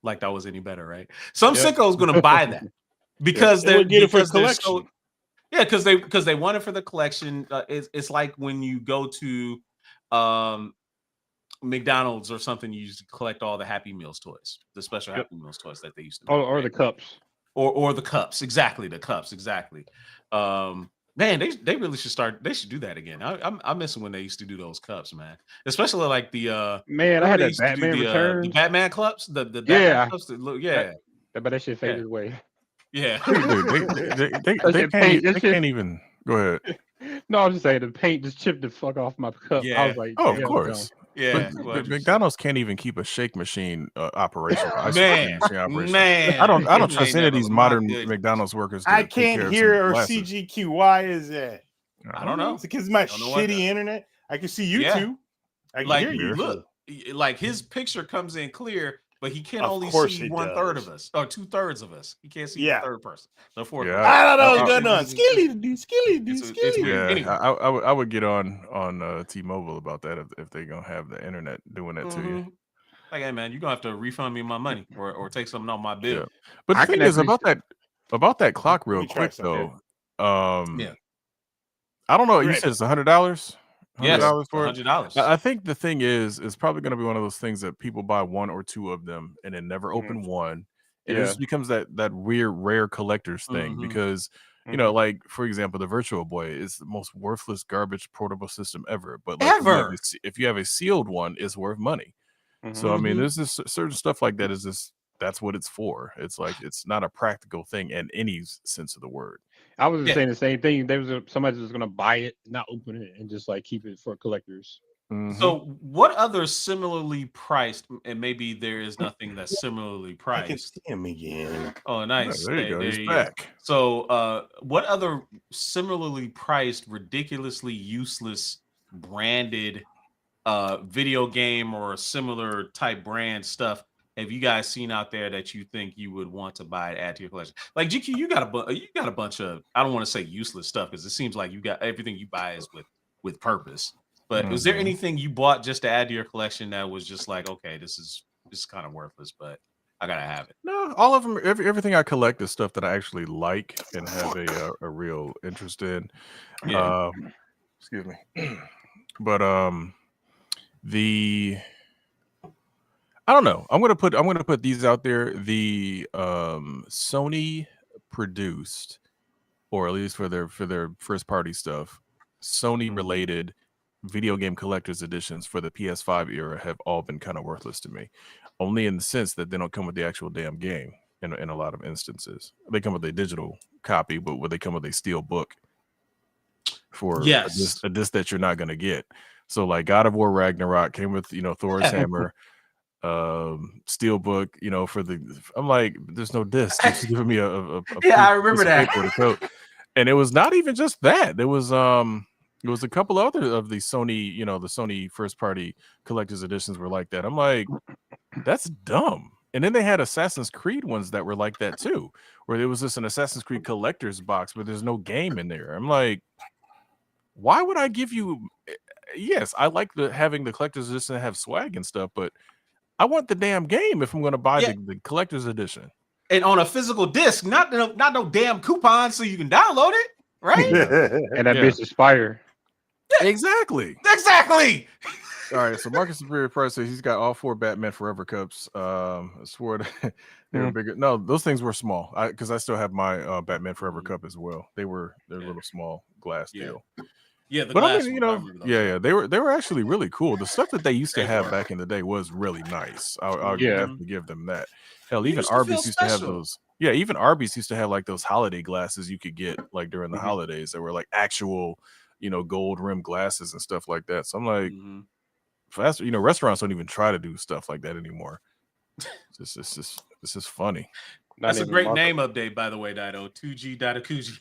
S1: like that was any better, right? Some sicko is going to buy that because they're
S2: get it for collection.
S1: Yeah, because they want it for the collection. It's like when you go to McDonald's or something, you used to collect all the Happy Meals toys, the special Happy Meals toys that they used to make,
S4: or the cups.
S1: Or the cups. Exactly, the cups, exactly. Man, they really should start, they should do that again. I'm missing when they used to do those cups, man. Especially like the
S4: man, I had that Batman Returns.
S1: The Batman cups, the Batman cups that look,
S4: but that shit faded away.
S1: Yeah.
S3: They can't even go ahead.
S4: No, I'm just saying the paint just chipped the fuck off my cup. I was like,
S3: of course.
S1: Yeah,
S3: but McDonald's can't even keep a shake machine operation.
S1: Man,
S3: I don't trust any of these modern McDonald's workers.
S2: I can't hear or CGQ. Why is that?
S1: I don't know.
S2: It's because of my shitty internet. I can see YouTube. I can hear you.
S1: Look, like his picture comes in clear, but he can only see 1/3 of us or 2/3 of us. He can't see the third person. So
S2: I don't know what's going on. Skilly.
S3: Yeah, I would get on T-Mobile about that if they're gonna have the internet doing that to you.
S1: Like, hey man, you're gonna have to refund me my money or take something off my bill.
S3: Yeah. But the thing is about that clock, real quick though. I don't know. You said it's $100. $100 for it.
S1: $100.
S3: I think the thing is probably going to be one of those things that people buy 1 or 2 of them and then never open one. It just becomes that weird rare collector's thing because you know, like for example, the Virtual Boy is the most worthless garbage portable system ever. But like, if you have a sealed one, it's worth money. So I mean, there's this certain stuff like that. That's what it's for. It's like it's not a practical thing in any sense of the word.
S4: I was just saying the same thing. There was somebody was going to buy it, not open it, and just like keep it for collectors.
S1: So, what other similarly priced, and maybe there is nothing that's similarly priced.
S2: I can see him again.
S1: Oh, nice.
S3: There you go. He's back.
S1: So, what other similarly priced, ridiculously useless, branded video game or similar type brand stuff have you guys seen out there that you think you would want to buy and add to your collection? Like GQ, you got a bunch of, I don't want to say useless stuff because it seems like you got everything you buy is with purpose. But was there anything you bought just to add to your collection that was just like, okay, this is kind of worthless, but I gotta have it.
S3: No, all of them. Everything I collect is stuff that I actually like and have a real interest in.
S1: Yeah.
S3: Excuse me. But the I don't know. I'm gonna put these out there. The Sony produced, or at least for their first party stuff, Sony related video game collector's editions for the PS5 era have all been kind of worthless to me. Only in the sense that they don't come with the actual damn game in a lot of instances. They come with a digital copy, but would they come with a steel book for a disc that you're not gonna get? So like God of War Ragnarok came with, Thor's hammer, Steelbook, for the I'm like, there's no disc. You're just giving me a
S1: I remember that.
S3: paper to coat. And it was not even just that. There was a couple other of the Sony, the Sony first party collector's editions were like that. I'm like, that's dumb. And then they had Assassin's Creed ones that were like that too, where there was just an Assassin's Creed collector's box, but there's no game in there. I'm like, why would I give you? Yes, I like having the collector's edition to have swag and stuff, but I want the damn game if I'm going to buy the collector's edition.
S1: And on a physical disc, not no damn coupon so you can download it, right?
S4: And that bitch expire.
S3: Exactly. All right, so Marcus Superior Price says he's got all 4 Batman Forever cups. I swore they were bigger. No, those things were small. Because I still have my Batman Forever cup as well. They're a little small glass deal.
S1: Yeah, the
S3: but
S1: glass.
S3: I mean, they were actually really cool. The stuff that they used to have back in the day was really nice. I'll definitely give them that. Hell, even Arby's used to have those. Yeah, even Arby's used to have like those holiday glasses you could get like during the holidays that were like actual, gold rim glasses and stuff like that. So I'm like, faster. Restaurants don't even try to do stuff like that anymore. It's just funny.
S1: That's a great name update, by the way, Dido. 2G Dadakuji.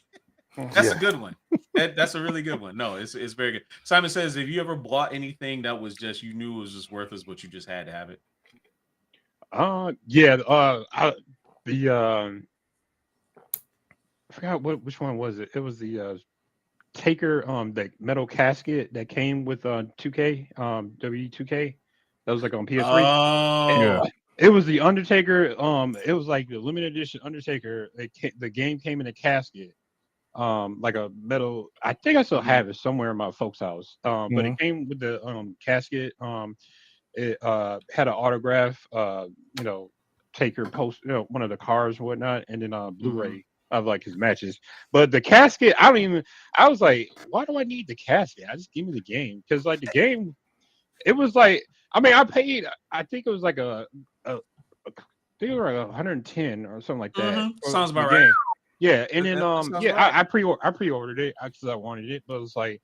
S1: That's a good one. That's a really good one. No, it's very good. Simon says, have you ever bought anything that was just you knew it was just worthless, but you just had to have it?
S4: I forgot which one was it. It was the Taker, the metal casket that came with 2K, W2K. That was like on PS3.
S1: Oh,
S4: it was the Undertaker. It was like the limited edition Undertaker. The game came in a casket, like a metal. I think I still have it somewhere in my folks' house. But it came with the casket. It had an autograph. Taker post, one of the cars and whatnot, and then Blu-ray of like his matches. But the casket, I was like, why do I need the casket? I just give me the game, because like the game, it was like, I paid, I think it was like I think it was like 110 or something like that.
S1: Sounds about right.
S4: Yeah, and then I pre-ordered it because I wanted it, but it was like,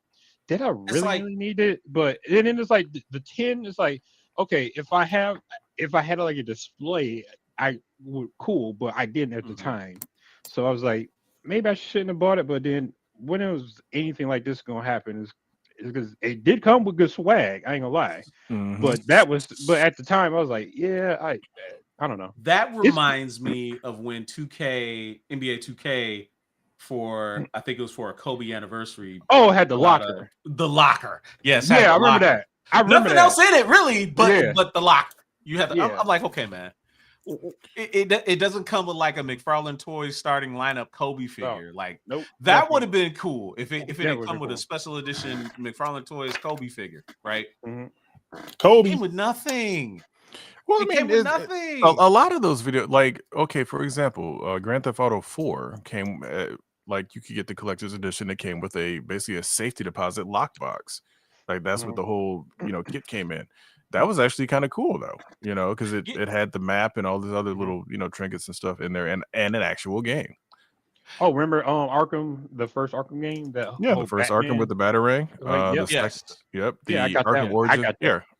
S4: did I really need it? But and then it's like the 10 is like, okay, if I had like a display, I would cool, but I didn't at the time. So I was like, maybe I shouldn't have bought it. But then when it was anything like this gonna happen, is because it did come with good swag. I ain't gonna lie. But at the time I was like, yeah, I don't know.
S1: That reminds me of when NBA 2K I think it was for a Kobe anniversary.
S4: Oh, it had the locker.
S1: The locker. Yes.
S4: Yeah, I remember that.
S1: Nothing else in it really, but the locker. You have. I'm like, okay, man. It doesn't come with like a McFarlane Toys starting lineup Kobe figure. That would have been cool if it didn't come with a special edition McFarlane Toys Kobe figure, right?
S2: Kobe
S1: came with nothing.
S3: Well,
S1: It came with nothing.
S3: A lot of those videos, like, okay, for example, Grand Theft Auto 4 came, like, you could get the collector's edition. It came with basically a safety deposit lockbox. Like, that's what the whole, kit came in. That was actually kind of cool, though, because it had the map and all these other little, trinkets and stuff in there, and an actual game.
S4: Oh, remember Arkham, the first Arkham game?
S3: The first Batman? Arkham with the Batarang. Arkham Origins.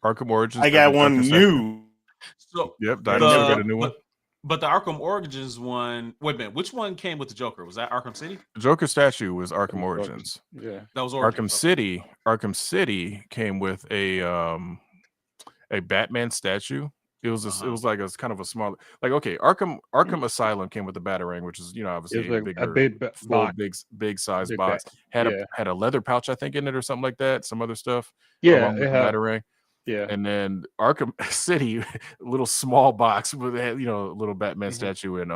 S3: Arkham Origins.
S2: I got one new.
S1: So
S3: Dino got a new one.
S1: But the Arkham Origins one, wait a minute, which one came with the Joker? Was that Arkham City?
S3: The Joker statue was Arkham Origins.
S4: Yeah,
S1: that was
S3: Origins. Arkham City came with a Batman statue. It was like a kind of a small, like, okay, Arkham Asylum came with the Batarang, which is obviously a big size box. Had a leather pouch, I think, in it or something like that. Some other stuff.
S4: Yeah,
S3: Batarang.
S4: Yeah.
S3: And then Arkham City, little small box with a little Batman statue and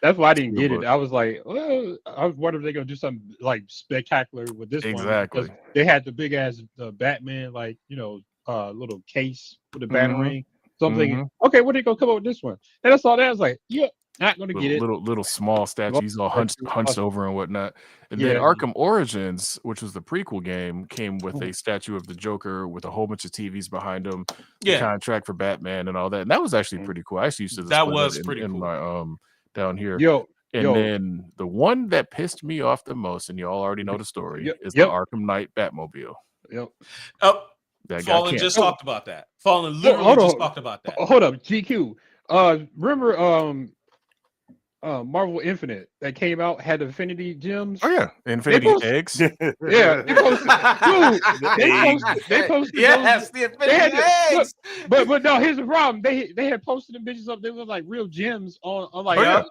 S4: That's why I didn't get it.
S3: Steelbook.
S4: I was like, well, I was wondering if they're gonna do something like spectacular with this one
S3: Exactly.
S4: because they had the big ass Batman little case with the batarang. So I'm thinking, okay, what are they gonna come up with this one? And I saw that I was like, yeah, not gonna get it.
S3: Little small statues all hunched over and whatnot. And then Arkham Origins, which was the prequel game, came with a statue of the Joker with a whole bunch of TVs behind him, the contract for Batman and all that. And that was actually pretty cool. I actually used to
S1: that was
S3: in,
S1: pretty
S3: in
S1: cool.
S3: my down here. Then the one that pissed me off the most, and you all already know the story, is the Arkham Knight Batmobile.
S1: Oh,
S3: that
S1: Fallen just talked about that. Fallen literally just talked about that.
S4: Hold up, GQ. Remember Marvel Infinite that came out had Infinity Gems.
S3: Oh yeah, Infinity Eggs.
S4: Yeah, they posted
S1: yes, the Infinity Eggs.
S4: But no, here's the problem. They had posted them bitches up. They look like real gems on the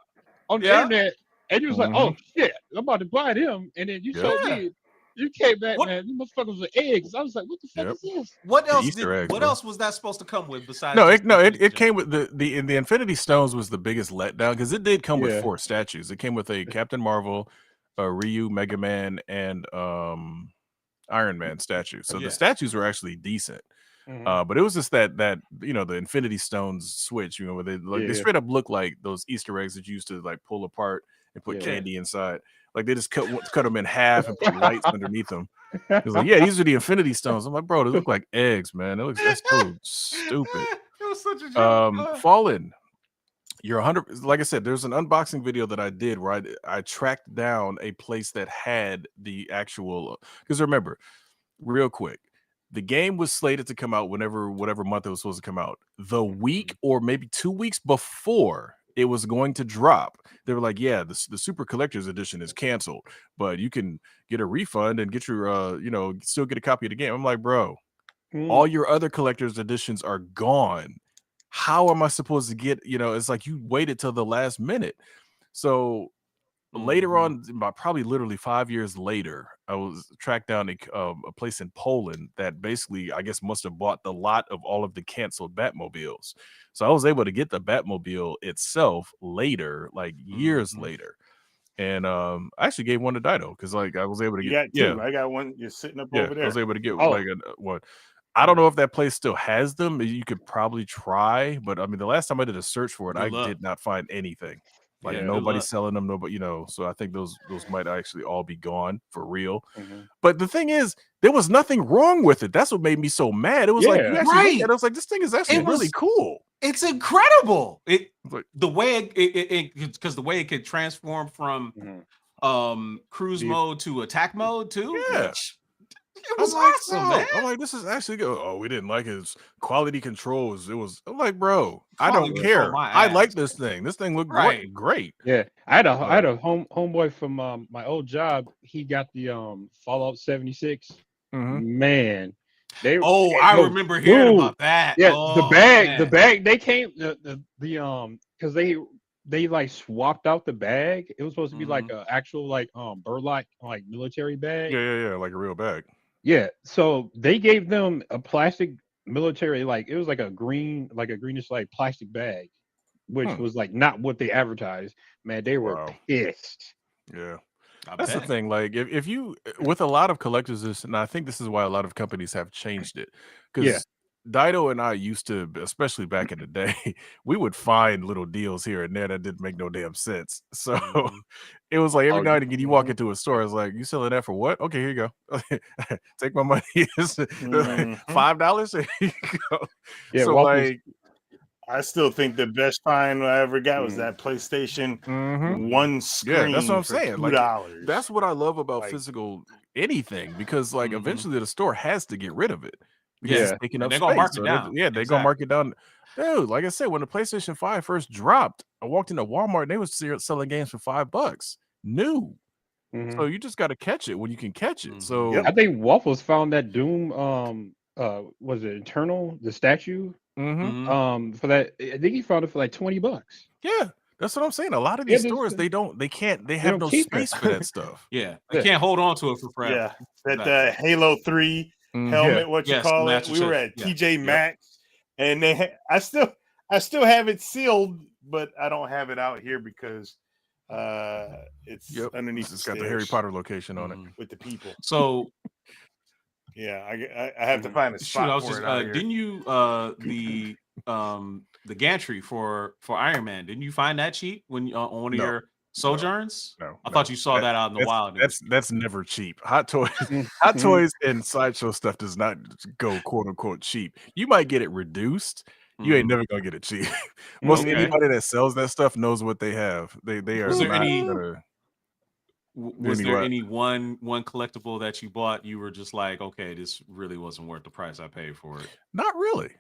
S4: internet, and you was like, oh shit, I'm about to buy them, and then you showed me. You came back, man. These motherfuckers were eggs. I was like, "What the fuck is this?"
S1: What else? What else was that supposed to come with besides?
S3: It came with the Infinity Stones was the biggest letdown because it did come with 4 statues. It came with a Captain Marvel, a Ryu, Mega Man, and Iron Man statue. So the statues were actually decent. But it was just that the Infinity Stones switch, where they straight up look like those Easter eggs that you used to like pull apart and put candy inside. Like they just cut them in half and put lights underneath them. It was like, these are the Infinity Stones. I'm like, bro, they look like eggs, man. That's so stupid.
S1: It was such a joke.
S3: Fallen. You're 100. Like I said, there's an unboxing video that I did where I tracked down a place that had the actual. Because remember, real quick, the game was slated to come out whatever month it was supposed to come out. The week or maybe 2 weeks before it was going to drop, they were like, the Super Collector's Edition is canceled, but you can get a refund and get your still get a copy of the game. I'm like, bro, all your other collector's editions are gone. How am I supposed to get, it's like you waited till the last minute. So later on, probably literally 5 years later, I was tracked down a place in Poland that basically, I guess, must have bought the lot of all of the canceled Batmobiles. So I was able to get the Batmobile itself later, like years later. And I actually gave one to Dido because like I was able to get
S2: two. I got one just sitting up over there.
S3: I was able to get one. I don't know if that place still has them. You could probably try, but I mean, the last time I did a search for it, did not find anything. Like nobody's selling them, nobody, so I think those might actually all be gone for real. But the thing is, there was nothing wrong with it. That's what made me so mad. It was like you actually I was like, this thing is actually really cool.
S1: It's incredible. The way because the way it could transform from cruise mode to attack mode too.
S3: Yeah.
S1: It was awesome, man.
S3: I'm like, this is actually good. Oh, we didn't like his quality controls. I'm like, bro, I don't care. I like this thing. This thing looked great.
S4: Yeah, I had a homeboy from my old job. He got the Fallout 76. Man,
S1: I remember hearing about that.
S4: Yeah, the bag. They came because they like swapped out the bag. It was supposed to be like an actual burlap like military bag.
S3: Yeah, like a real bag.
S4: Yeah, so they gave them a plastic military, like it was like a greenish like plastic bag, which was like not what they advertised. Man, they were pissed.
S3: Yeah, that's the thing. Like if you with a lot of collectors, and I think this is why a lot of companies have changed it because. Dido and I used to, especially back in the day, we would find little deals here and there that didn't make no damn sense. So it was like every night again, you walk into a store, it's like, you selling that for what? Okay, here you go. Take my money. It's $5. Here you go.
S4: Yeah,
S3: so like,
S2: I still think the best find I ever got was that PlayStation one screen.
S3: Yeah, that's what I'm saying.
S2: $2.
S3: Like, that's what I love about physical anything because like eventually the store has to get rid of it. Because it's taking up
S1: they're
S3: space.
S1: gonna mark it down.
S3: They're gonna mark it down. Dude, like I said, when the PlayStation 5 first dropped, I walked into Walmart and they were selling games for $5 new. So you just got to catch it when you can catch it. So
S4: I think Waffles found that Doom was it Eternal, the statue? For that, I think he found it for like $20.
S3: Yeah, that's what I'm saying. A lot of these stores, they have no space for that stuff.
S1: Yeah, they can't hold on to it for forever.
S2: Yeah, that Halo 3 helmet. What you call it? We were at TJ Maxx, and I still have it sealed, but I don't have it out here because it's underneath.
S3: It's got the Harry Potter location on it
S2: with the people.
S1: So
S2: yeah, I have to find a spot for it out here.
S1: Didn't you the gantry for Iron Man? Didn't you find that cheap when on one of your sojourns?
S3: No,
S1: I thought you saw that out in the wild.
S3: That's never cheap. Hot toys and sideshow stuff does not go quote unquote cheap. You might get it reduced. You ain't never gonna get it cheap. Most anybody that sells that stuff knows what they have. They are
S1: Was there
S3: not
S1: any?
S3: Gonna,
S1: Was there any one collectible that you bought you were just like, okay, this really wasn't worth the price I paid for it?
S3: Not really.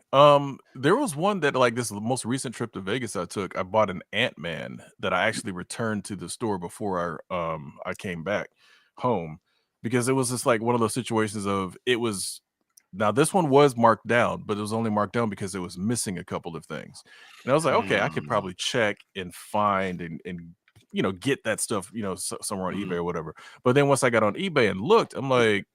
S3: There was one that like this most recent trip to Vegas I took. I bought an Ant-Man that I actually returned to the store before I came back home because it was just like one of those situations of it was. Now this one was marked down, but it was only marked down because it was missing a couple of things, and I was like, okay, I could probably check and find and get that stuff, somewhere on eBay or whatever. But then once I got on eBay and looked, I'm like,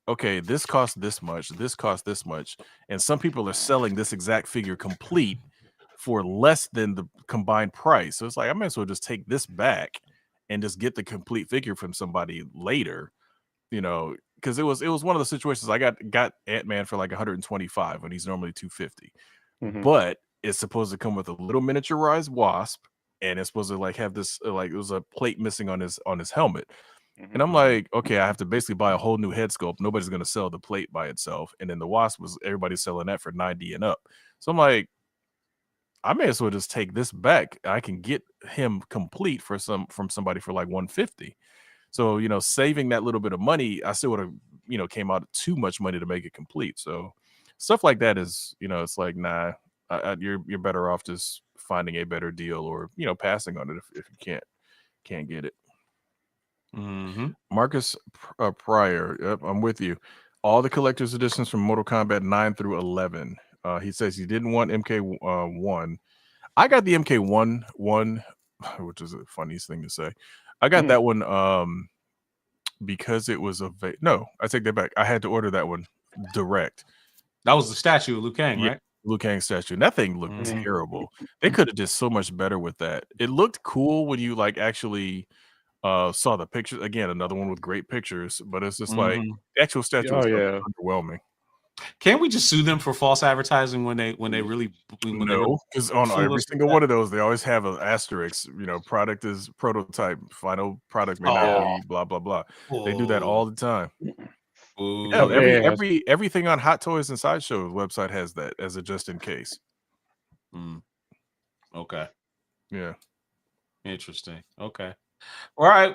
S3: okay, this costs this much, this costs this much. And some people are selling this exact figure complete for less than the combined price. So it's like, I might as well just take this back and just get the complete figure from somebody later, because it was one of the situations I got Ant-Man for like 125 when he's normally 250. But it's supposed to come with a little miniaturized Wasp. And it's supposed to like have this like it was a plate missing on his helmet. And I'm like, okay, I have to basically buy a whole new head sculpt. Nobody's gonna sell the plate by itself. And then the Wasp everybody's selling that for 90 and up. So I'm like, I may as well just take this back. I can get him complete from somebody for like 150. So, saving that little bit of money, I still would have, came out too much money to make it complete. So stuff like that is, it's like, nah, you're better off just finding a better deal or passing on it if you can't get it. Marcus Pryor, yep, I'm with you. All the collector's editions from Mortal Kombat 9 through 11. He says he didn't want MK1. I got the MK1 one, which is the funniest thing to say. I got that one because it was no, I take that back. I had to order that one direct.
S1: That was the statue of Liu Kang, right?
S3: Liu Kang statue. And that thing looked terrible. They could have did so much better with that. It looked cool when you like actually saw the pictures. Again, another one with great pictures, but it's just like the actual statue was underwhelming.
S1: Can't we just sue them for false advertising when they really
S3: no? Because on every single one of those, they always have an asterisk. Product is prototype. Final product may not be blah blah blah. They do that all the time. Yeah, everything on Hot Toys and Sideshow website has that as a just in case.
S1: Okay.
S3: Yeah.
S1: Interesting. Okay. All right.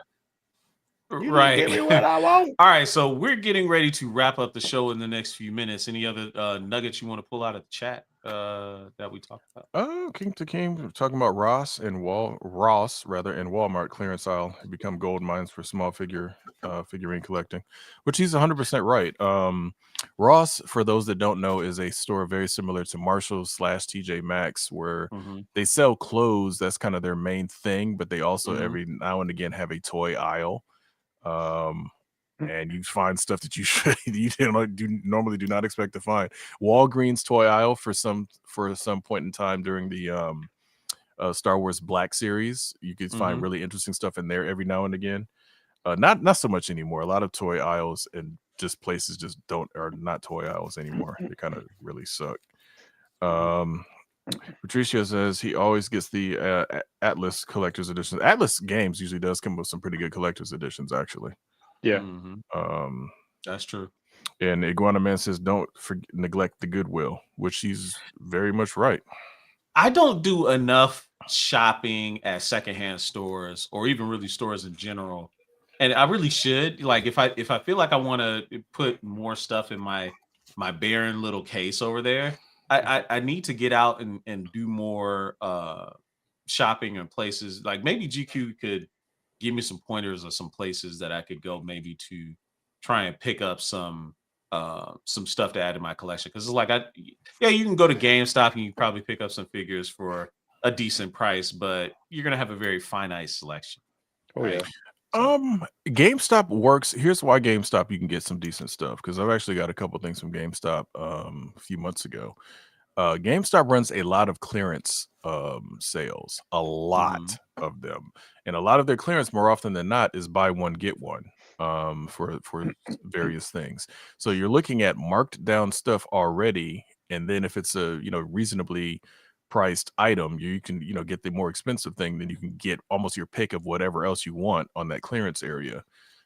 S1: Right.
S2: Give me what I want.
S1: All right. So we're getting ready to wrap up the show in the next few minutes. Any other nuggets you want to pull out of the chat that we talked about?
S3: King to King talking about Ross and Walmart clearance aisle become gold mines for small figurine collecting, which he's 100% right. Ross, for those that don't know, is a store very similar to Marshall's / TJ Maxx, where they sell clothes. That's kind of their main thing, but they also every now and again have a toy aisle. And you find stuff that you normally do not expect to find. Walgreens toy aisle for some point in time during the Star Wars Black series, you could find really interesting stuff in there every now and again. Not so much anymore. A lot of toy aisles and just places just are not toy aisles anymore. They kind of really suck. Patricio says he always gets the Atlas collector's edition. Atlas Games usually does come with some pretty good collector's editions, actually.
S4: Yeah.
S1: That's true.
S3: And Iguana Man says don't neglect the Goodwill, which he's very much right.
S1: I don't do enough shopping at secondhand stores or even really stores in general. And I really should. Like if I feel like I want to put more stuff in my barren little case over there, I need to get out and do more shopping in places. Like maybe GQ could give me some pointers or some places that I could go maybe to try and pick up some stuff to add to my collection. Because it's like you can go to GameStop and you probably pick up some figures for a decent price, but you're gonna have a very finite selection.
S4: Oh yeah.
S3: GameStop works. Here's why GameStop you can get some decent stuff, because I've actually got a couple things from GameStop a few months ago. GameStop runs a lot of clearance sales, a lot of them, and a lot of their clearance, more often than not, is buy one get one for various things. So you're looking at marked down stuff already, and then if it's a reasonably priced item, you can get the more expensive thing, then you can get almost your pick of whatever else you want on that clearance area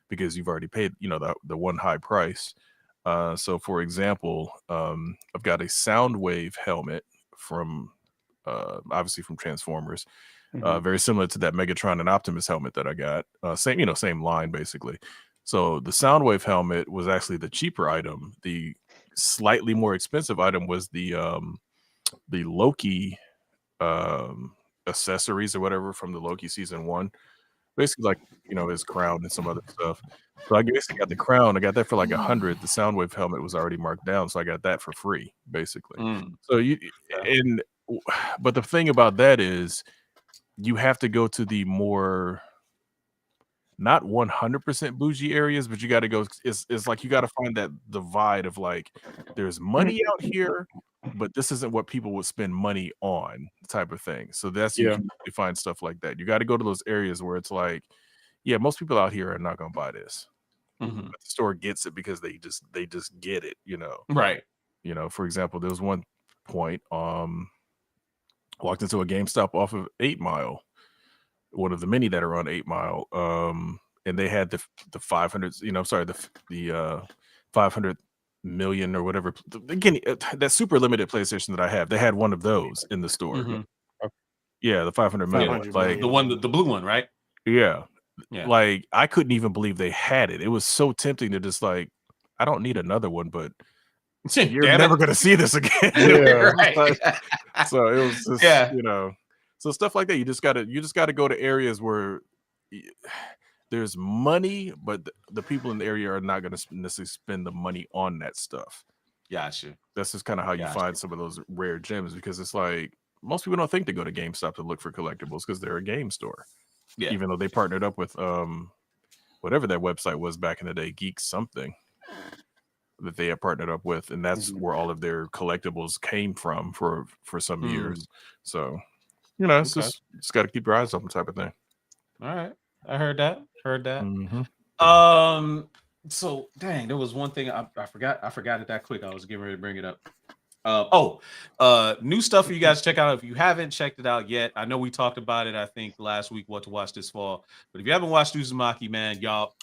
S3: because you've already paid the one high price. So for example, I've got a Soundwave helmet from obviously from Transformers, very similar to that Megatron and Optimus helmet that I got. Same line basically. So the Soundwave helmet was actually the cheaper item. The slightly more expensive item was the Loki accessories or whatever from the Loki season 1. Basically like his crown and some other stuff. So I basically got the crown. I got that for like 100. The Soundwave helmet was already marked down, so I got that for free, basically. So but the thing about that is you have to go to the more not 100% bougie areas, but you got to go. It's like you got to find that divide of like there's money out here, but this isn't what people would spend money on, type of thing. So you can find stuff like that. You got to go to those areas where it's like, yeah, most people out here are not going to buy this. But the store gets it because they just get it,
S1: Right.
S3: For example, there was one point, walked into a GameStop off of 8 Mile, one of the many that are on 8 Mile, and they had the 500, the 500 million or whatever. Again, that super limited PlayStation that I have, they had one of those in the store. Yeah, the 500 million, like
S1: the blue one, right?
S3: Yeah. Like I couldn't even believe they had it. It was so tempting to just like, I don't need another one, but you're never going to see this again.
S1: Right.
S3: So it was just, so stuff like that. You just gotta go to areas where there's money, but the people in the area are not going to necessarily spend the money on that stuff.
S1: Gotcha.
S3: That's just kind of how you find some of those rare gems, because it's like most people don't think to go to GameStop to look for collectibles because they're a game store. Yeah. Even though they partnered up with whatever that website was back in the day, Geek something, that they had partnered up with, and that's where all of their collectibles came from for some years. So, it's just got to keep your eyes open, type of thing.
S1: All right, I heard that. So dang, there was one thing I forgot it that quick. I was getting ready to bring it up. New stuff for you guys to check out if you haven't checked it out yet. I know we talked about it, I think, last week, what to watch this fall. But if you haven't watched Uzumaki, man, y'all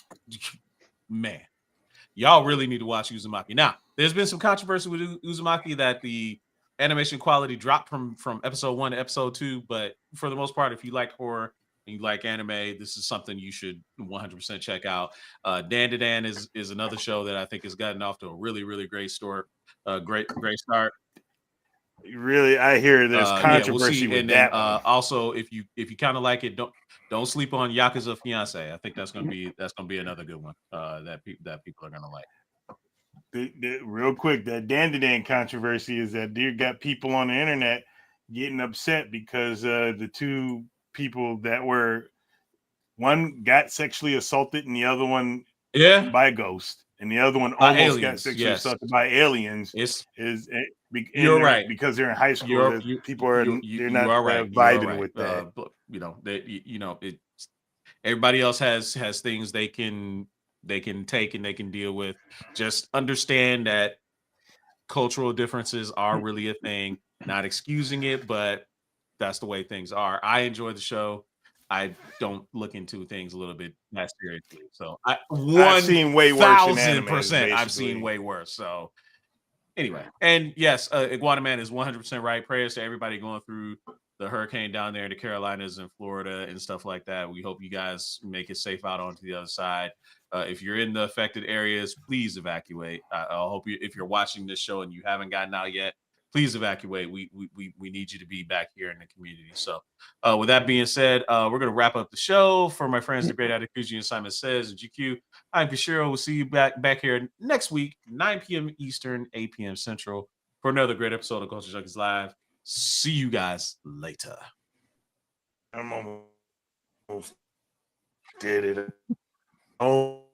S1: really need to watch Uzumaki. Now, there's been some controversy with Uzumaki that the animation quality dropped from episode 1 to episode 2. But for the most part, if you like horror and you like anime, this is something you should 100% check out. Dan to Dan is another show that I think has gotten off to a really, really great start. Great start.
S2: Really, I hear there's controversy with that one.
S1: Also, if you kind of like it, don't sleep on Yakuza Fiance. I think that's gonna be another good one that people are gonna like.
S2: Real quick, that Dan to Dan controversy is that you got people on the internet getting upset because the two people that one got sexually assaulted and the other one by a ghost, and the other one almost got sexually assaulted by aliens. You're right, because they're in high school. People are they're not vibing with that.
S1: Everybody else has things they can take and they can deal with. Just understand that cultural differences are really a thing. Not excusing it, but that's the way things are. I enjoy the show. I don't look into things a little bit that seriously. So
S2: I've seen way worse in anime.
S1: 1,000%. I've seen way worse. So anyway, and yes, Iguana Man is 100% right. Prayers to everybody going through the hurricane down there in the Carolinas and Florida and stuff like that. We hope you guys make it safe out onto the other side. If you're in the affected areas, please evacuate. I hope if you're watching this show and you haven't gotten out yet, please evacuate. We need you to be back here in the community. So with that being said, we're going to wrap up the show. For my friends, the great Adekuji and Simon Says and GQ, I'm Kishiro. We'll see you back here next week, 9 p.m. Eastern, 8 p.m. Central, for another great episode of Culture Junkies Live. See you guys later.
S2: did it. Oh.